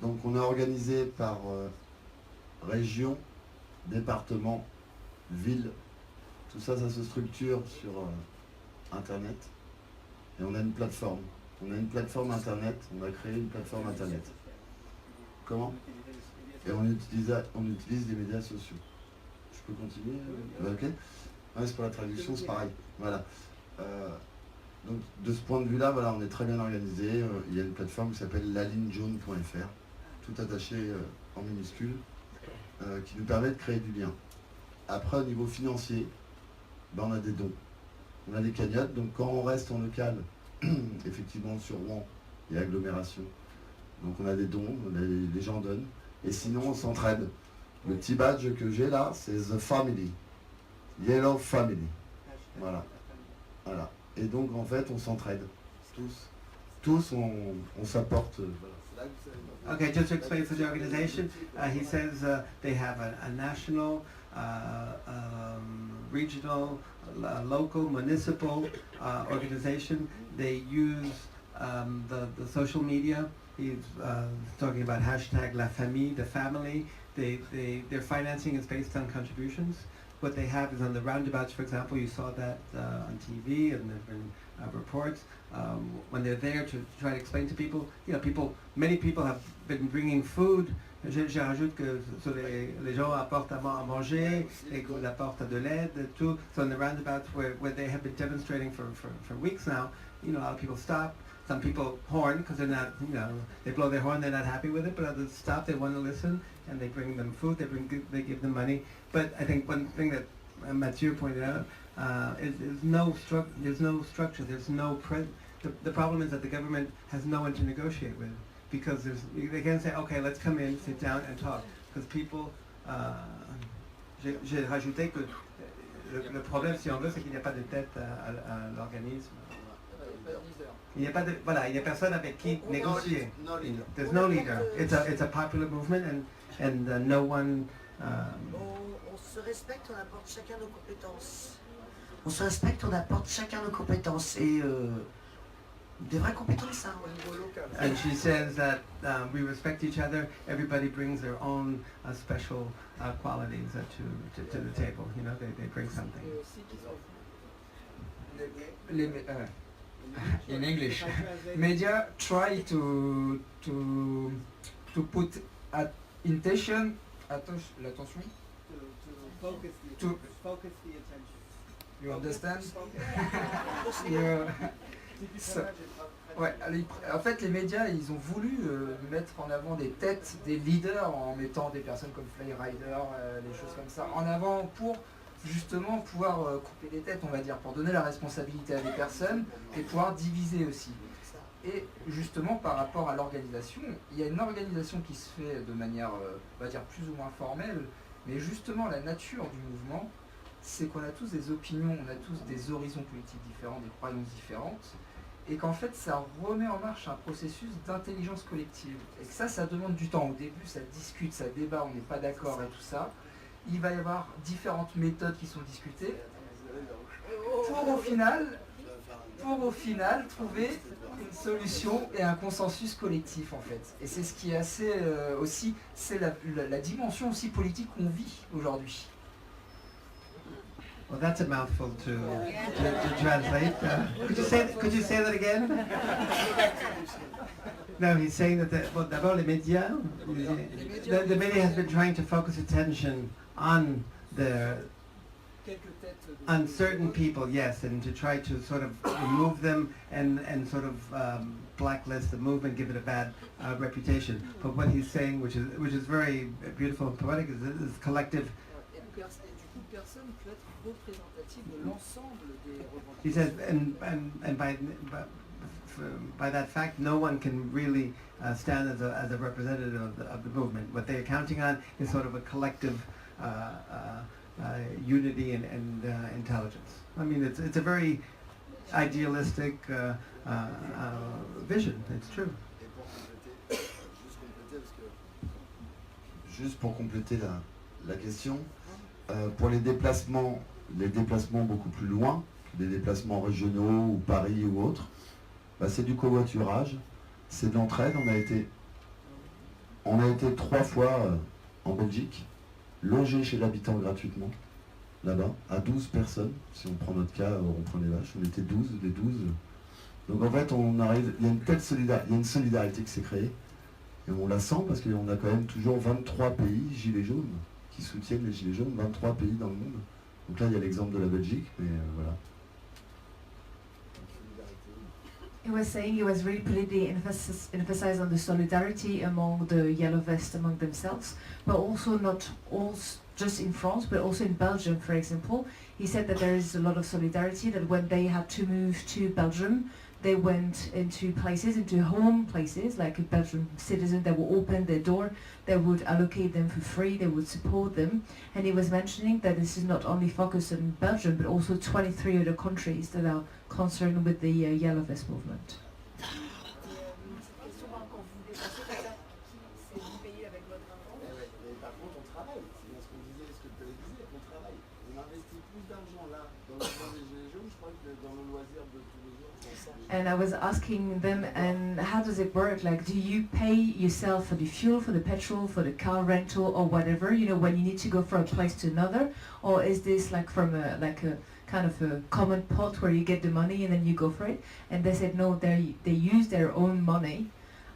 Donc on est organisé par région, département, ville. Tout ça, ça se structure sur Internet. Et on a une plateforme. On a une plateforme Internet. On a créé une plateforme Internet. Comment? Et on utilise des médias sociaux. Je peux continuer? Ok. Ouais, c'est pour la traduction, c'est pareil. Voilà. Donc de ce point de vue-là, voilà, on est très bien organisé. Il y a une plateforme qui s'appelle lalignejaune.fr, tout attaché en minuscules, qui nous permet de créer du lien. Après, au niveau financier, on a des dons. On a des cagnottes, donc quand on reste en local, effectivement sur Rouen, il y a agglomération. Donc on a des dons, les gens donnent. Et sinon, on s'entraide. Le petit badge que j'ai là, c'est The Family. Yellow Family. Voilà. Voilà. Et donc, en fait, on s'entraide. Tous, on s'apporte. Okay, just to explain for the organization, he says they have a national, regional, local, municipal organization. They use the social media. He's talking about hashtag La Famille, the family. Their financing is based on contributions. What they have is on the roundabouts, for example, you saw that on TV, and there have been reports. When they're there to try to explain to people, many people have been bringing food. Je rajoute que les gens apportent à manger, et qu'ils apportent de l'aide, tout. So in the roundabouts where they have been demonstrating for weeks now, a lot of people stop. Some people horn because they're not, they blow their horn, they're not happy with it, but others stop, they want to listen, and they bring them food, they give them money. But I think one thing that Mathieu pointed out is there's no structure, there's no the problem is that the government has no one to negotiate with, because they can't say, okay, let's come in, sit down and talk, because people, j'ai rajouté que le problème, si on veut, c'est qu'il n'y a pas de tête à l'organisme. Il n'y a personne avec qui négocier. There's no leader. It's a popular movement, and no one. On se respecte, on apporte chacun nos compétences. On se respecte, on apporte chacun nos compétences et des vraies compétences au niveau local. And she says that we respect each other. Everybody brings their own special qualities to the table. They bring something. In English, media try to put l'attention To focus the attention. You understand? En fait, les médias, ils ont voulu mettre en avant des têtes, des leaders, en mettant des personnes comme Fly Rider, des choses comme ça, en avant pour justement pouvoir couper les têtes, on va dire, pour donner la responsabilité à des personnes et pouvoir diviser aussi. Et justement, par rapport à l'organisation, il y a une organisation qui se fait de manière, on va dire, plus ou moins formelle, mais justement, la nature du mouvement, c'est qu'on a tous des opinions, on a tous des horizons politiques différents, des croyances différentes, et qu'en fait, ça remet en marche un processus d'intelligence collective. Et que ça demande du temps. Au début, ça discute, ça débat, on n'est pas d'accord et tout ça. Il va y avoir différentes méthodes qui sont discutées pour au final trouver une solution et un consensus collectif en fait. Et c'est ce qui est assez aussi, c'est la dimension aussi politique qu'on vit aujourd'hui. Well, that's a mouthful to translate. Could you say that again? No, he's saying that d'abord les médias, the media has been trying to focus attention on the quelques têtes de On certain people, yes, and to try to sort of remove them and sort of blacklist the movement, give it a bad reputation. But what he's saying, which is very beautiful and poetic, is collective. Et du coup, personne peut être représentative de l'ensemble des revendications. He says, and by that fact, no one can really stand as a representative of the movement. What they're counting on is sort of a collective unity and intelligence. I mean, it's a very idealistic vision. It's true. Juste pour compléter la question, pour les déplacements beaucoup plus loin, des déplacements régionaux ou Paris ou autres, bah c'est du covoiturage, c'est de l'entraide. On a été 3 fois en Belgique, logé chez l'habitant gratuitement, là-bas, à 12 personnes, si on prend notre cas, on prend les vaches, on était 12, des 12. Donc en fait, il y a une telle solidarité, il y a une solidarité qui s'est créée, et on la sent parce qu'on a quand même toujours 23 pays Gilets Jaunes qui soutiennent les Gilets Jaunes, 23 pays dans le monde. Donc là, il y a l'exemple de la Belgique, mais voilà. He was saying he was really putting emphasize on the solidarity among the yellow vests among themselves, but also not all just in France, but also in Belgium, for example. He said that there is a lot of solidarity, that when they had to move to Belgium, they went into home places, like a Belgian citizen that would open their door, they would allocate them for free, they would support them. And he was mentioning that this is not only focused on Belgium, but also 23 other countries that are concerned with the Yellow Vest movement. And I was asking them, and how does it work? Like, do you pay yourself for the fuel, for the petrol, for the car rental, or whatever? You know, when you need to go from a place to another, or is this like from a kind of a common pot where you get the money and then you go for it? And they said no, they use their own money,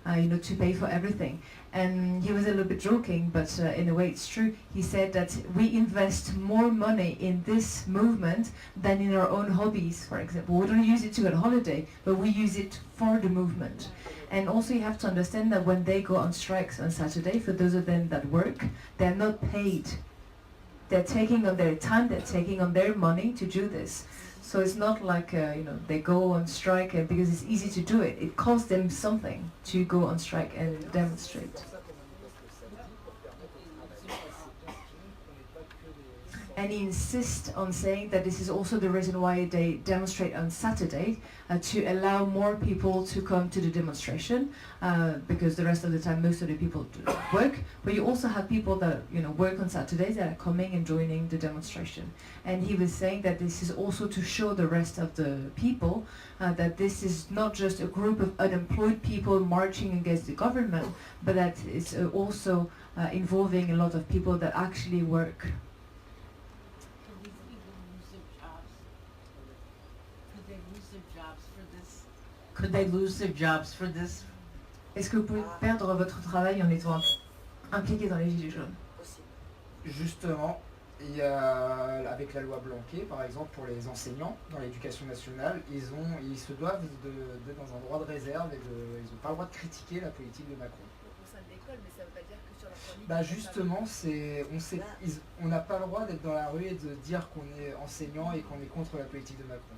to pay for everything. And he was a little bit joking, but in a way it's true. He said that we invest more money in this movement than in our own hobbies, for example. We don't use it to go on holiday, but we use it for the movement. And also you have to understand that when they go on strikes on Saturday, for those of them that work, they're not paid. They're taking on their time, they're taking on their money to do this. So it's not like, they go on strike because it's easy to do it. It costs them something to go on strike and demonstrate. And he insists on saying that this is also the reason why they demonstrate on Saturday, to allow more people to come to the demonstration, because the rest of the time most of the people work. But you also have people that work on Saturdays that are coming and joining the demonstration. And he was saying that this is also to show the rest of the people that this is not just a group of unemployed people marching against the government, but that it's also involving a lot of people that actually work. Could they lose their jobs for this? Est-ce que vous pouvez perdre votre travail en étant impliqué dans les Gilets jaunes? Justement, il y a, avec la loi Blanquet, par exemple, pour les enseignants dans l'éducation nationale, ils se doivent d'être dans un droit de réserve et ils n'ont pas le droit de critiquer la politique de Macron. Au sein de l'école, mais ça ne veut pas dire que sur la famille. Bah justement, on n'a pas le droit d'être dans la rue et de dire qu'on est enseignant et qu'on est contre la politique de Macron.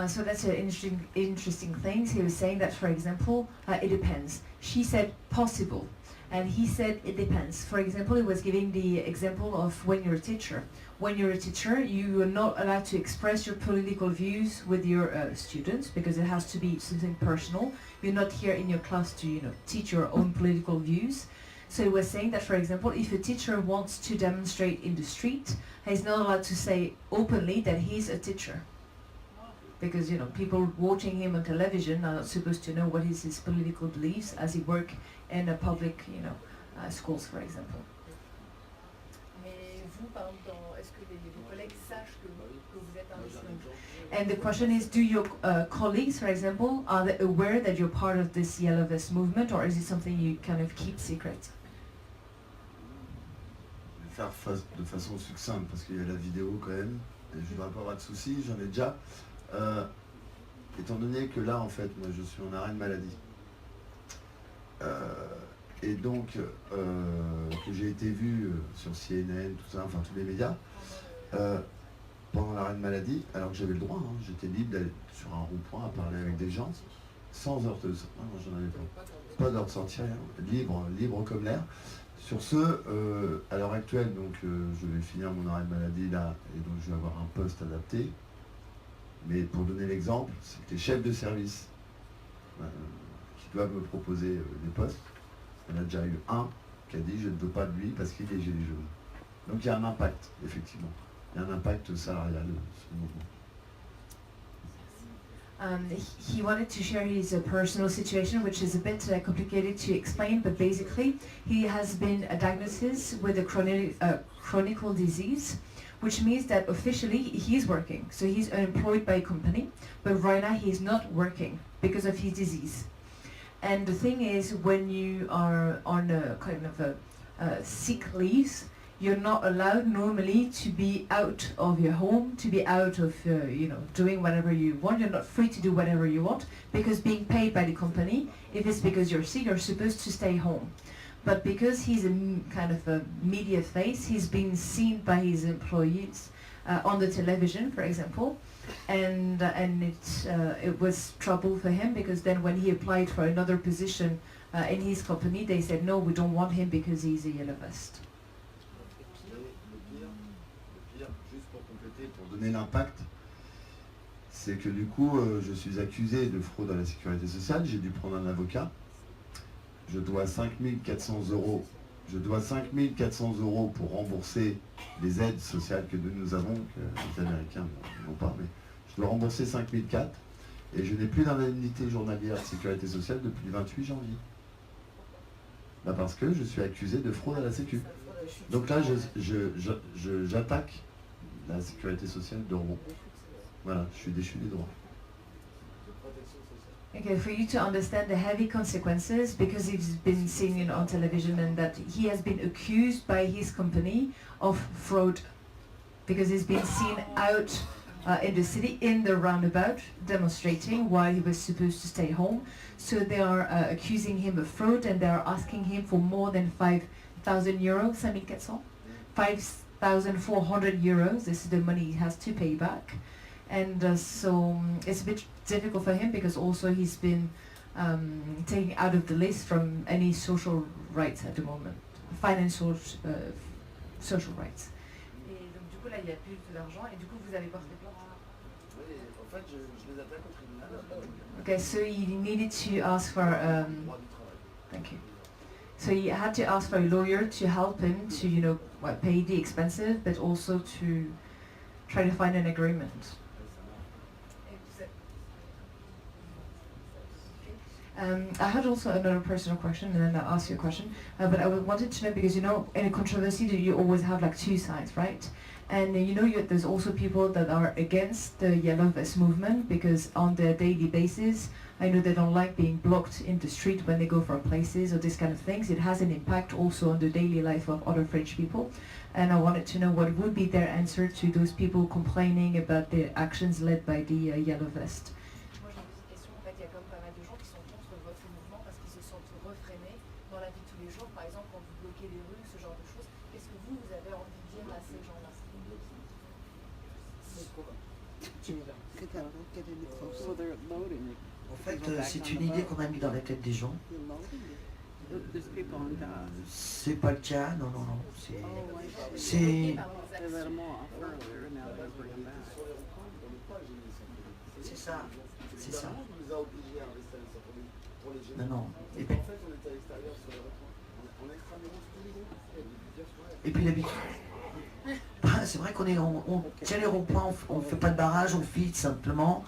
So that's an interesting thing. He was saying that, for example, it depends. She said possible, and he said it depends. For example, he was giving the example of when you're a teacher. When you're a teacher, you are not allowed to express your political views with your students because it has to be something personal. You're not here in your class to teach your own political views. So he was saying that, for example, if a teacher wants to demonstrate in the street, he's not allowed to say openly that he's a teacher. Because people watching him on television are not supposed to know what is his political beliefs as he work in a public, schools, for example. Mais vous, par exemple, est-ce que vos collègues sachent que vous êtes un dissident? And the question is, do your colleagues, for example, are they aware that you're part of this Yellow Vest movement, or is it something you kind of keep secret? Le faire de façon succincte parce qu'il y a la vidéo quand même, et je ne voudrais pas avoir de soucis, j'en ai déjà. Étant donné que là, en fait, moi je suis en arrêt de maladie. Et donc, que j'ai été vu sur CNN, tout ça, enfin tous les médias, pendant l'arrêt de maladie, alors que j'avais le droit, hein, j'étais libre d'aller sur un rond-point à parler avec des gens, sans heure de sortir, moi j'en avais pas d'heure de sortir, hein, libre comme l'air. Sur ce, à l'heure actuelle, donc je vais finir mon arrêt de maladie là, et donc je vais avoir un poste adapté. Mais pour donner l'exemple, c'était chef de service qui doivent me proposer des postes. Il y en a déjà eu un qui a dit je ne veux pas de lui parce qu'il est Gilets Jaunes. Donc il y a un impact, effectivement. Il y a un impact salarial sur le mouvement. He wanted to share his personal situation, which is a bit complicated to explain, but basically he has been diagnosed with a chronic disease, which means that officially he's working. So he's unemployed by a company, but right now he's not working because of his disease. And the thing is, when you are on a kind of a sick leave, you're not allowed normally to be out of your home, to be out of, doing whatever you want. You're not free to do whatever you want because being paid by the company, if it's because you're sick, you're supposed to stay home. But because he's a kind of a media face, he's been seen by his employees on the television, for example, and it was trouble for him because then when he applied for another position in his company, they said no, we don't want him because he's a yellow vest. Pour donner l'impact, c'est que du coup, je suis accusé de fraude à la sécurité sociale, j'ai dû prendre un avocat, je dois 5 400 euros. Je dois 5 400 euros pour rembourser les aides sociales que nous avons, que les Américains n'ont pas, mais je dois rembourser 5 400 et je n'ai plus d'indemnité journalière de sécurité sociale depuis le 28 janvier. Bah parce que je suis accusé de fraude à la sécu. Donc là, j'attaque la sécurité sociale de Rouen. Voilà, je suis déchu des droits. Okay, for you to understand the heavy consequences, because he's been seen on television and that he has been accused by his company of fraud, because he's been seen out in the city, in the roundabout, demonstrating while he was supposed to stay home. So they are accusing him of fraud and they are asking him for more than 5,000 euros, 5,400 euros. This is the money he has to pay back. And so it's a bit difficult for him because also he's been taken out of the list from any social rights at the moment, financial social rights. Et donc du coup là il n'y a plus d'argent et du coup vous avez porté plainte. Oui, en fait je les attaque au tribunal. Okay, so he needed to ask for thank you. So he had to ask for a lawyer to help him to pay the expenses, but also to try to find an agreement. I had also another personal question, and then I'll ask you a question. But I wanted to know, because in a controversy, you always have like two sides, right? And there's also people that are against the yellow vest movement because on their daily basis, I know they don't like being blocked in the street when they go from places or this kind of things. It has an impact also on the daily life of other French people. And I wanted to know what would be their answer to those people complaining about the actions led by the yellow vest. En fait, c'est une idée qu'on a mis dans la tête des gens. C'est pas le cas, non. C'est ça. Non. Et puis l'habitude. C'est vrai qu'on tient les ronds-points, on fait pas de barrage, on file simplement.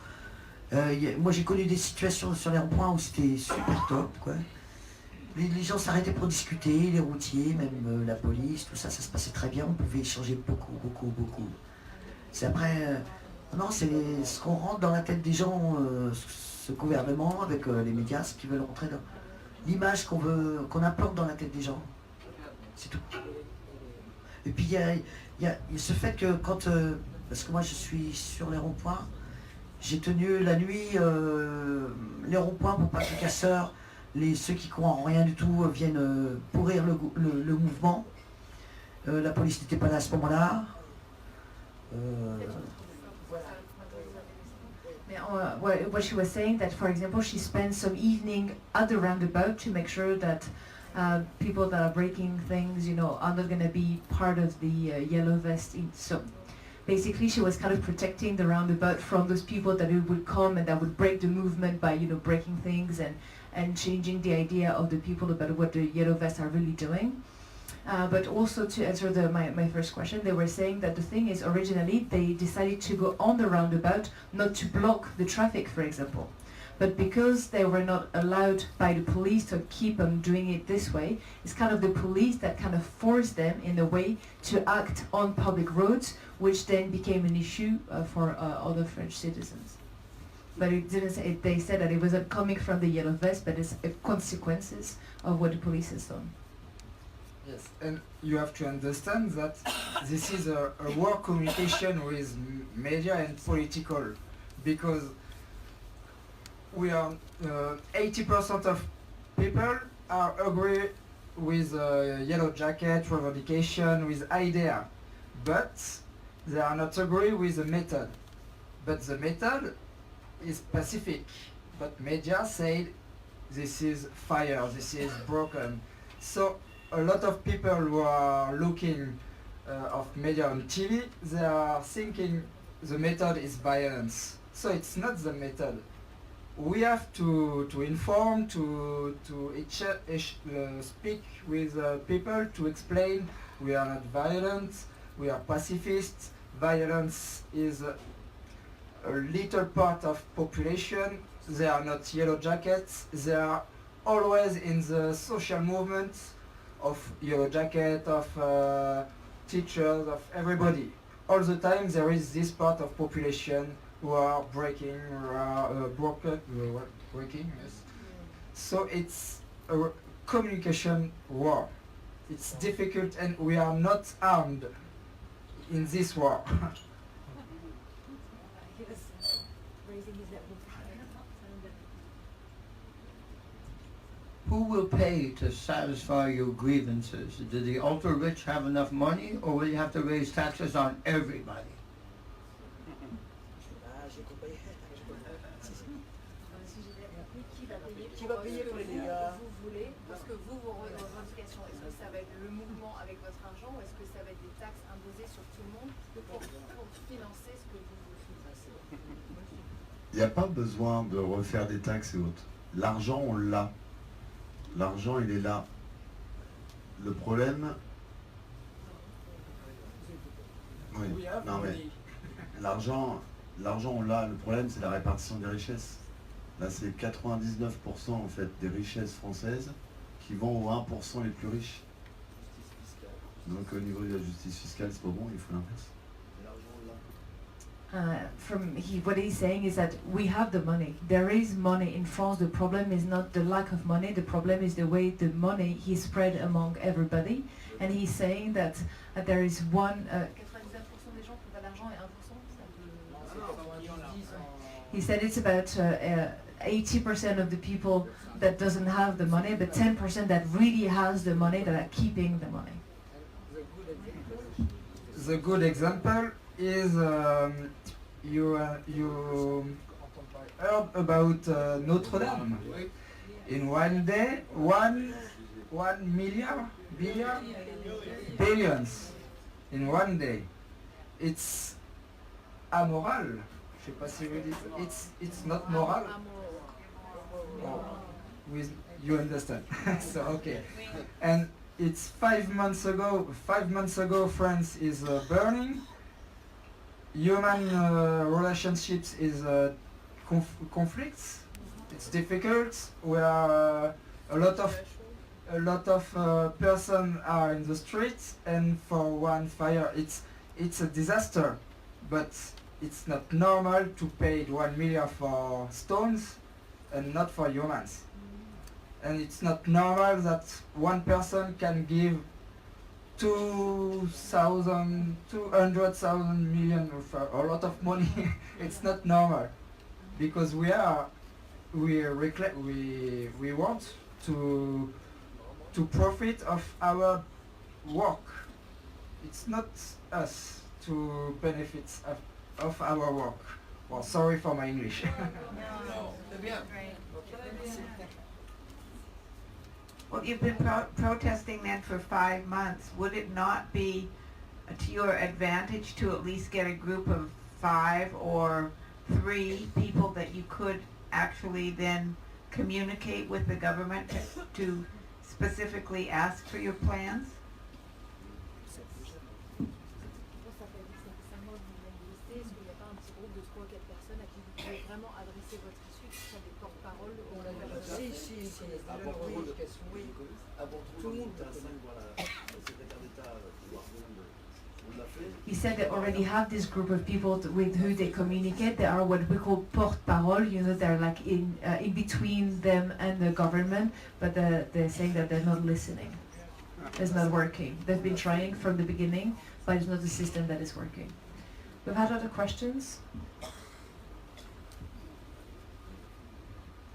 Moi j'ai connu des situations sur les ronds-points où c'était super top, quoi. Les gens s'arrêtaient pour discuter, les routiers, même la police, tout ça, ça se passait très bien, on pouvait échanger beaucoup. C'est après, c'est ce qu'on rentre dans la tête des gens, ce gouvernement avec les médias, ce qu'ils veulent rentrer dans l'image qu'on implante dans la tête des gens. C'est tout. Et puis il y a ce fait que quand, parce que moi je suis sur les ronds-points, j'ai tenu la nuit les ronds-points pour pas que les casseurs, ceux qui croient en rien du tout viennent pourrir le mouvement. La police n'était pas là à ce moment-là. What she was saying, that for example she spent some evening at the roundabout to make sure that people that are breaking things, you know, are not going to be part of the yellow vest. So basically she was kind of protecting the roundabout from those people that would come and that would break the movement by, you know, breaking things and changing the idea of the people about what the yellow vests are really doing. But also to answer my first question, they were saying that the thing is, originally they decided to go on the roundabout, not to block the traffic, for example. But because they were not allowed by the police to keep on doing it this way, it's kind of the police that kind of forced them in a way to act on public roads, which then became an issue for other French citizens. But it didn't say, they said that it wasn't coming from the yellow vest, but it's consequences of what the police has done. Yes, and you have to understand that this is a work communication with media and political, because we are 80% of people are agree with yellow jacket revendication, with idea, but they are not agree with the method. But the method is specific, but media said this is fire, this is broken. So a lot of people who are looking of media on TV, they are thinking the method is violence. So it's not the method. We have to inform, to speak with people, to explain we are not violent, we are pacifists. Violence is a little part of population. They are not yellow jackets. They are always in the social movement of yellow jacket, of teachers, of everybody. All the time there is this part of population who are breaking, or are breaking, yes. So it's a communication war. It's difficult and we are not armed in this war. Who will pay to satisfy your grievances? Do the ultra rich have enough money, or will you have to raise taxes on everybody? Qui va payer pour les dégâts vous voulez, parce que vos revendications, est-ce que ça va être le mouvement avec votre argent, ou est-ce que ça va être des taxes imposées sur tout le monde pour financer ce que vous voulez? Il n'y a pas besoin de refaire des taxes et autres. L'argent, on l'a. L'argent, il est là. Le problème... Oui, non mais... L'argent, on l'a. Le problème, c'est la répartition des richesses. Là, c'est 99% en fait des richesses françaises qui vont aux 1% les plus riches. Donc au niveau de la justice fiscale, c'est pas bon, il faut l'inverse. What he's saying is that we have the money. There is money in France. The problem is not the lack of money. The problem is the way the money is spread among everybody. And he's saying that there is one... 99% des gens qui ont pas d'argent et 1%, he said it's about 80% of the people that doesn't have the money, but 10% that really has the money, that are keeping the money. The good example is you heard about Notre Dame. In one day, 1 billions in one day. It's amoral. Je sais pas si vous dites. It's not moral. Oh, you understand? So okay. And it's 5 months ago. 5 months ago, France is burning. Human relationships is conflicts. It's difficult. We are a lot of person are in the streets, and for one fire, it's a disaster. But it's not normal to pay 1 million for stones and not for humans. And it's not normal that one person can give 200,000 million, a lot of money. It's not normal, because we want to profit of our work. It's not us to benefit of our work. Well, sorry for my English. Well, you've been protesting then for 5 months. Would it not be to your advantage to at least get a group of 5 or 3 people that you could actually then communicate with the government to specifically ask for your plans? He said they already have this group of people with who they communicate. They are what we call porte-parole. You know, they're like in between them and the government, but they're saying that they're not listening. It's not working. They've been trying from the beginning, but it's not a system that is working. We've had other questions. I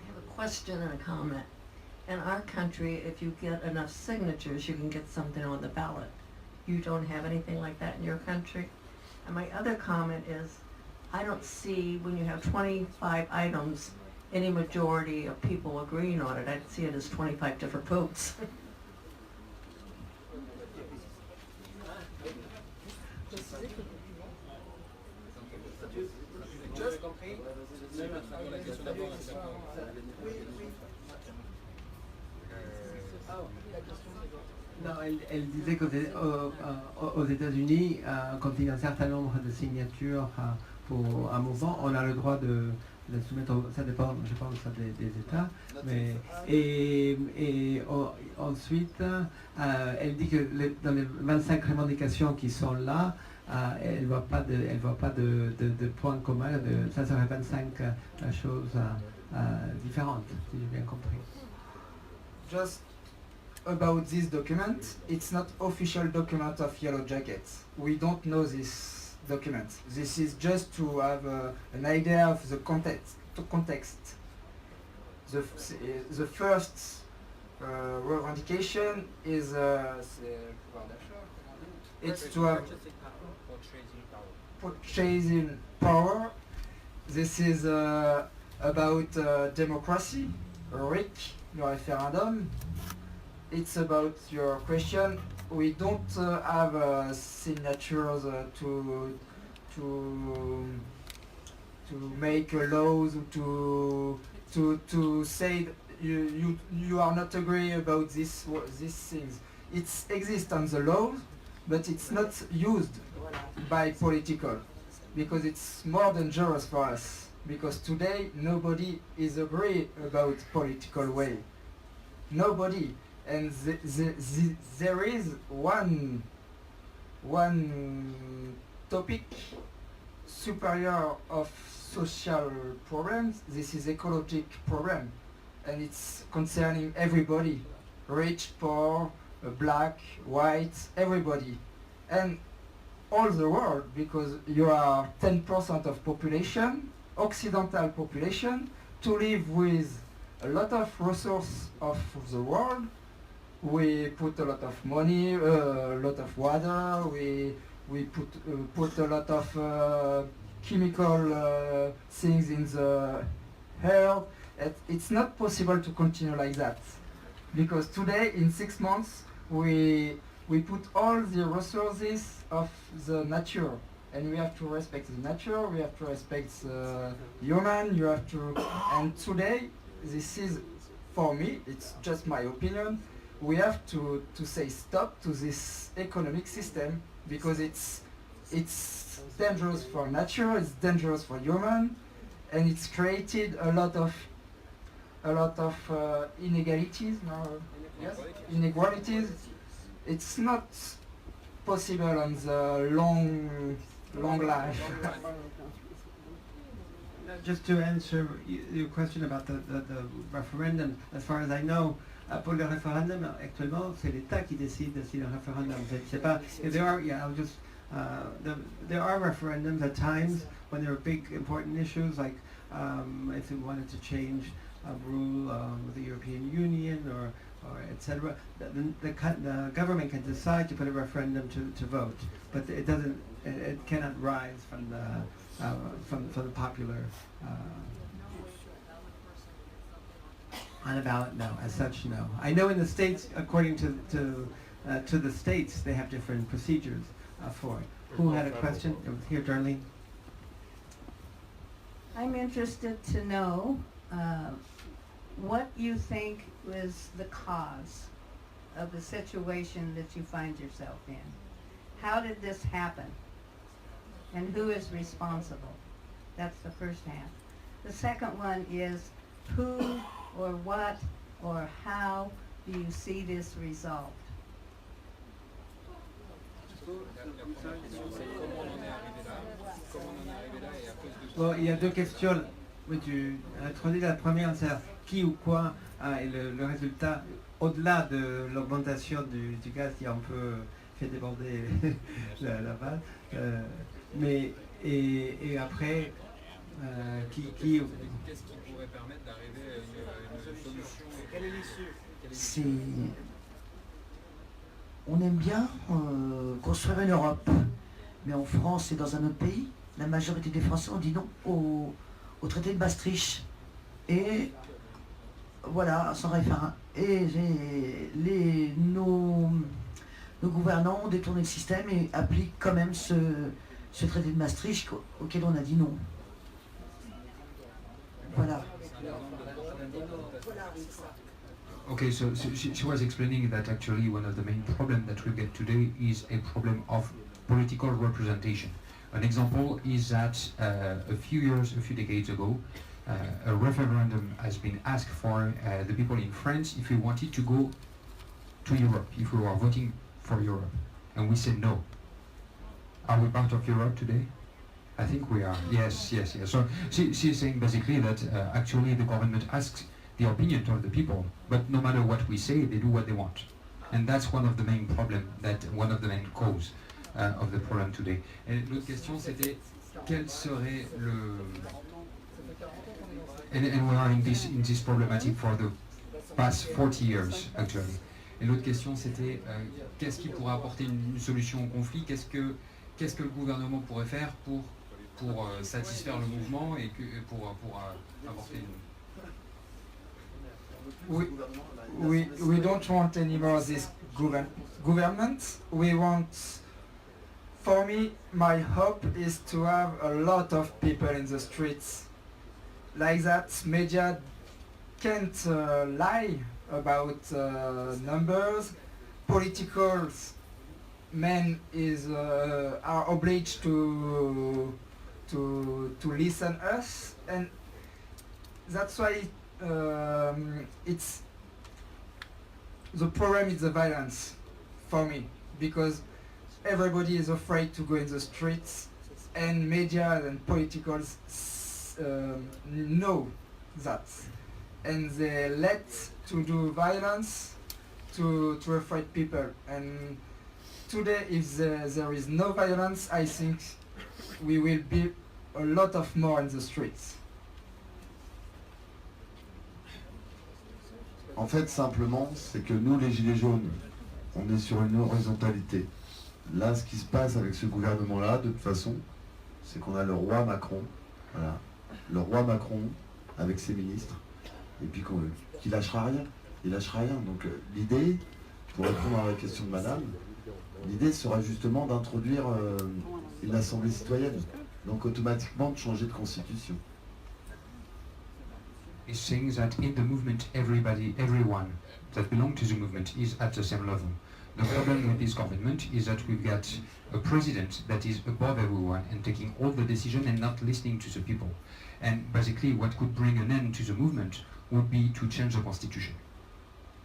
have a question and a comment. In our country, if you get enough signatures, you can get something on the ballot. You don't have anything like that in your country. And my other comment is, I don't see when you have 25 items, any majority of people agreeing on it. I see it as 25 different votes. Non, elle disait qu'aux États-Unis, quand il y a un certain nombre de signatures pour un mouvement, on a le droit de soumettre, ça dépend, je pense, des États, mais ensuite, elle dit que dans les 25 revendications qui sont là, elle ne voit pas de points communs, ça serait 25 choses différentes, si j'ai bien compris. Just about this document, it's not official document of Yellow Jackets. We don't know this document. This is just to have an idea of the context. The first revendication is it's to have purchasing power. This is about democracy, RIC, le referendum. It's about your question. We don't have signatures to make laws to say you are not agree about these things. It exists on the laws, but it's not used by political, because it's more dangerous for us. Because today nobody is agree about political way. Nobody. And there is one topic superior of social problems. This is ecologic problem, and it's concerning everybody, rich, poor, black, white, everybody, and all the world, because you are 10% of population, Occidental population, to live with a lot of resources of the world. We put a lot of money, a lot of water, we put a lot of chemical things in the air. It's not possible to continue like that, because today, in 6 months, we put all the resources of the nature, and we have to respect the nature, we have to respect the human, you have to, and today, this is, for me, it's just my opinion, we have to say stop to this economic system, because it's dangerous for nature, it's dangerous for human, and it's created a lot of inegalities. Yes, inequalities. It's not possible on the long life. Just to answer your question about the referendum, as far as I know, Pour le référendum, actuellement, c'est l'État qui décide si le référendum. C'est pas. There are, yeah, I'll just. There are referendums at times when there are big important issues, like if we wanted to change a rule with the European Union or etc. The government can decide to put a referendum to vote, but it doesn't. It cannot rise from the popular. On a ballot, no. As such, no. I know in the states, according to the states, they have different procedures for it. Who had a question? It was here, Darlene. I'm interested to know what you think was the cause of the situation that you find yourself in. How did this happen? And who is responsible? That's the first half. The second one is who or what or how do you see this resolved? Bon, il y a deux questions. Oui, tu as introduit la première, c'est qui ou quoi et le résultat, au-delà de l'augmentation du gaz qui a un peu fait déborder la base. Mais, et après, qui Qu'est-ce qui pourrait permettre d'arriver à une solution? Quelle est l'issue? On aime bien construire une Europe, mais en France et dans un autre pays, la majorité des Français ont dit non au traité de Maastricht. Et voilà, sans référendum. Et nos gouvernants ont détourné le système et appliquent quand même ce traité de Maastricht auquel on a dit non. Voilà. Okay, so she was explaining that actually one of the main problems that we get today is a problem of political representation. An example is that a few decades ago, a referendum has been asked for the people in France if we wanted to go to Europe, if we were voting for Europe. And we said no. Are we part of Europe today? I think we are. Yes. So she's saying basically that actually the government asks the opinion of the people, but no matter what we say, they do what they want. And that's one of the main problems, one of the main causes of the problem today. Et l'autre question, c'était quel serait le... And we are in this problematic for the past 40 years, actually. Et l'autre question, c'était qu'est-ce qui pourrait apporter une solution au conflit? Qu'est-ce que le gouvernement pourrait faire pour satisfaire le mouvement et pour apporter une... We don't want anymore this government. We want, for me, my hope is to have a lot of people in the streets. Like that, media can't lie about numbers. Political men are obliged to listen us, and that's why it's the problem is the violence for me, because everybody is afraid to go in the streets, and media and politicals know that, and they let to do violence to afraid people. And today, if there is no violence, I think we will be a lot of more in the streets. En fait, simplement, c'est que nous, les Gilets jaunes, on est sur une horizontalité. Là, ce qui se passe avec ce gouvernement-là, de toute façon, c'est qu'on a le roi Macron, voilà, le roi Macron avec ses ministres, et puis qui lâchera rien, il lâchera rien. Donc l'idée, pour répondre à la question de madame, l'idée sera justement d'introduire une assemblée citoyenne, donc automatiquement de changer de constitution. Is saying that in the movement everyone that belongs to the movement is at the same level. The problem with this government is that we've got a president that is above everyone and taking all the decision and not listening to the people. And basically what could bring an end to the movement would be to change the constitution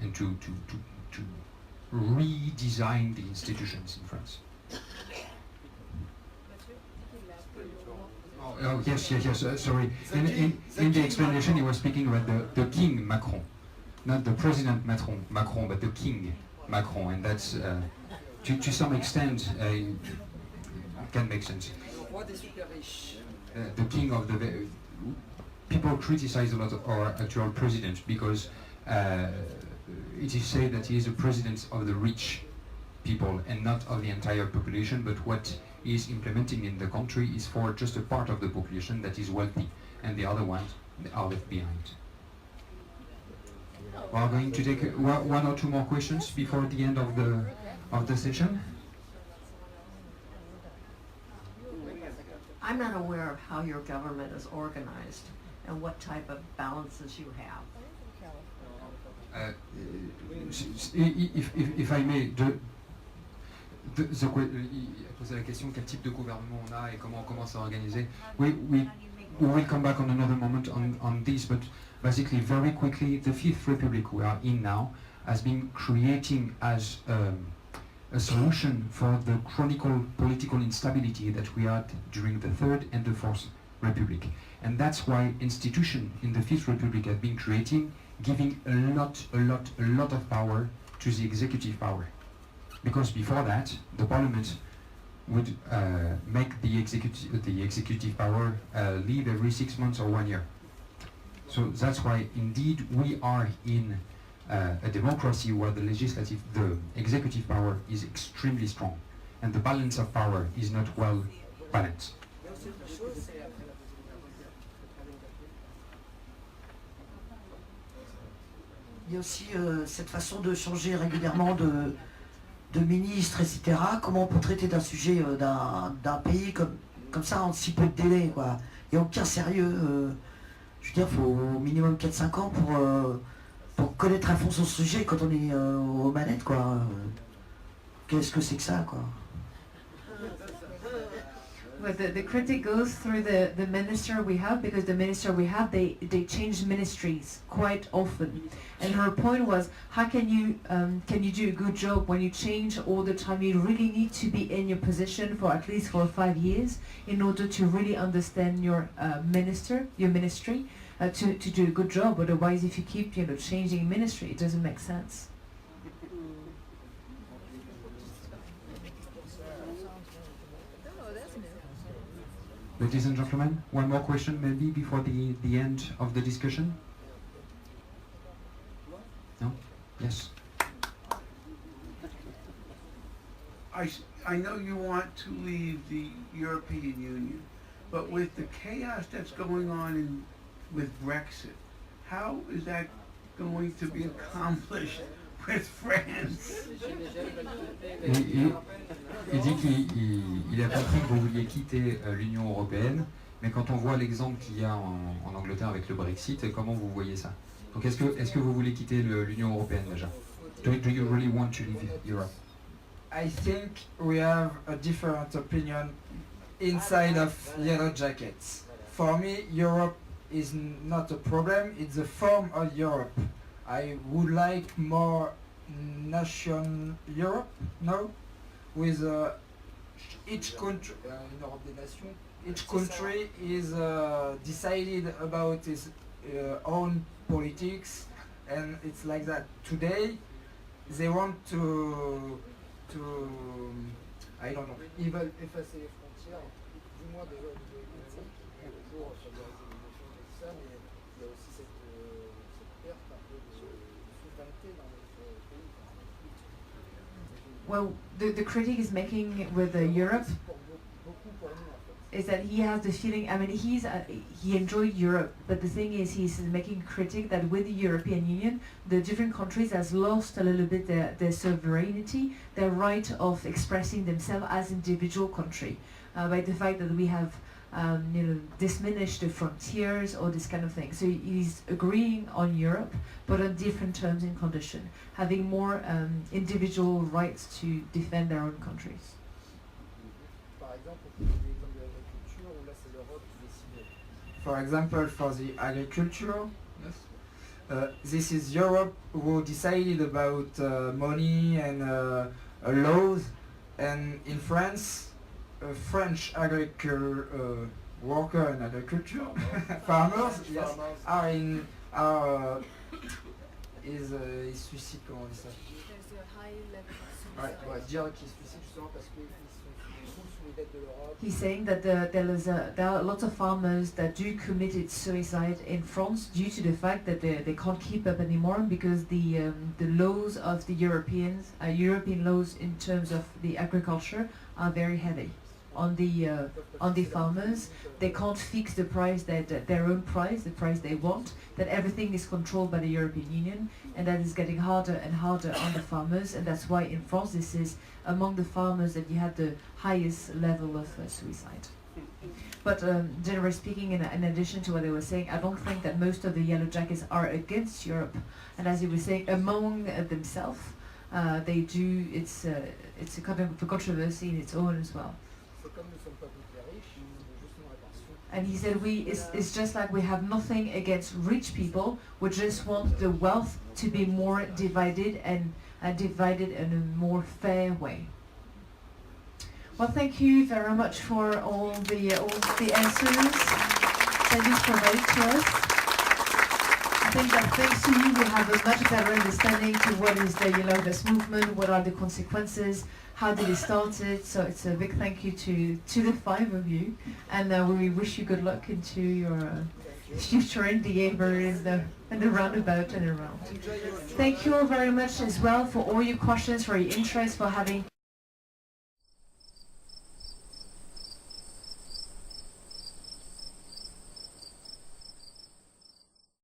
and to redesign the institutions in France. Oh yes, sorry. In the explanation he was speaking about the King Macron. not the President Macron, but the King Macron, and that's to some extent can make sense. The king of the people criticize a lot of our actual president because it is said that he is a president of the rich people and not of the entire population, but what he is implementing in the country is for just a part of the population that is wealthy, and the other ones are left behind. We are going to take one or two more questions before the end of the session. I'm not aware of how your government is organized and what type of balances you have. If I may, il posait la question quel type de gouvernement on a et comment c'est organisé. We will come back on another moment on this, but basically very quickly, the Fifth Republic we are in now has been creating as a solution for the chronic political instability that we had during the Third and the Fourth Republic. And that's why institutions in the Fifth Republic have been creating, giving a lot of power to the executive power. Because before that, the parliament would make the executive power leave every 6 months or 1 year. So that's why indeed we are in a democracy where the executive power is extremely strong, and the balance of power is not well balanced. Il y a aussi cette façon de changer régulièrement de ministre, etc. Comment on peut traiter d'un sujet d'un pays comme ça en si peu de délai, quoi. Il n'y a aucun sérieux. Je veux dire, il faut au minimum 4-5 ans pour connaître à fond son sujet quand on est aux manettes, quoi. Qu'est-ce que c'est que ça, quoi? Well, the critic goes through the minister we have, because the minister we have, they change ministries quite often. And her point was, how can you do a good job when you change all the time? You really need to be in your position for at least 4 or 5 years in order to really understand your ministry, to do a good job. Otherwise, if you keep changing ministry, it doesn't make sense. Ladies and gentlemen, one more question maybe before the end of the discussion? No? Yes? I know you want to leave the European Union, but with the chaos that's going on with Brexit, how is that going to be accomplished with France? Il dit qu'il a compris que vous vouliez quitter l'Union européenne, mais quand on voit l'exemple qu'il y a en Angleterre avec le Brexit, comment vous voyez ça? Donc est-ce que vous voulez quitter l'Union européenne déjà? Do you really want to leave Europe? I think we have a different opinion inside of Yellow Jackets. For me, Europe is not a problem, it's a form of Europe. I would like more nation Europe, no? With each country, each country is decided about its own politics, and it's like that. Today, they want to I don't know. Ils veulent effacer les frontières, du moins déjà au niveau économique, toujours ça doit être des choses et tout ça, mais il y a aussi cette perte un peu de souveraineté dans notre pays. Well, the critic is making with Europe is that he has the feeling, I mean, he enjoyed Europe, but the thing is he's making critic that with the European Union, the different countries has lost a little bit their sovereignty, their right of expressing themselves as individual country, by the fact that we have diminished the frontiers or this kind of thing. So he's agreeing on Europe, but on different terms and conditions, having more individual rights to defend their own countries. For example, for the agriculture, yes, this is Europe who decided about money and laws, and in France, French agriculture worker and agriculture farmers, yes, are Ils se suicident, comment on dit ça? There's a high level of Ouais, suicide. ouais, dire qu'ils se suicident justement parce qu'ils sont trop sous les dettes de l'Europe. He's saying that there are lots of farmers that do committed suicide in France due to the fact that they can't keep up anymore because the laws of the European laws in terms of the agriculture are very heavy on the farmers. They can't fix the price their own price, the price they want. That everything is controlled by the European Union, and that is getting harder and harder on the farmers. And that's why in France, this is among the farmers that you have the highest level of suicide. But generally speaking, in addition to what they were saying, I don't think that most of the Yellow Jackets are against Europe. And as he was saying, among themselves, they do. It's a kind of a controversy in its own as well. And he said, it's just like we have nothing against rich people. We just want the wealth to be more divided and divided in a more fair way. Well, thank you very much for all the answers that you provided to us. I think that thanks to you, we have a much better understanding to what is the Yellow Vest movement, what are the consequences, how did it start it. So it's a big thank you to the five of you, and we wish you good luck into your future endeavor in the roundabout and around. Thank you all very much as well for all your questions, for your interest, for having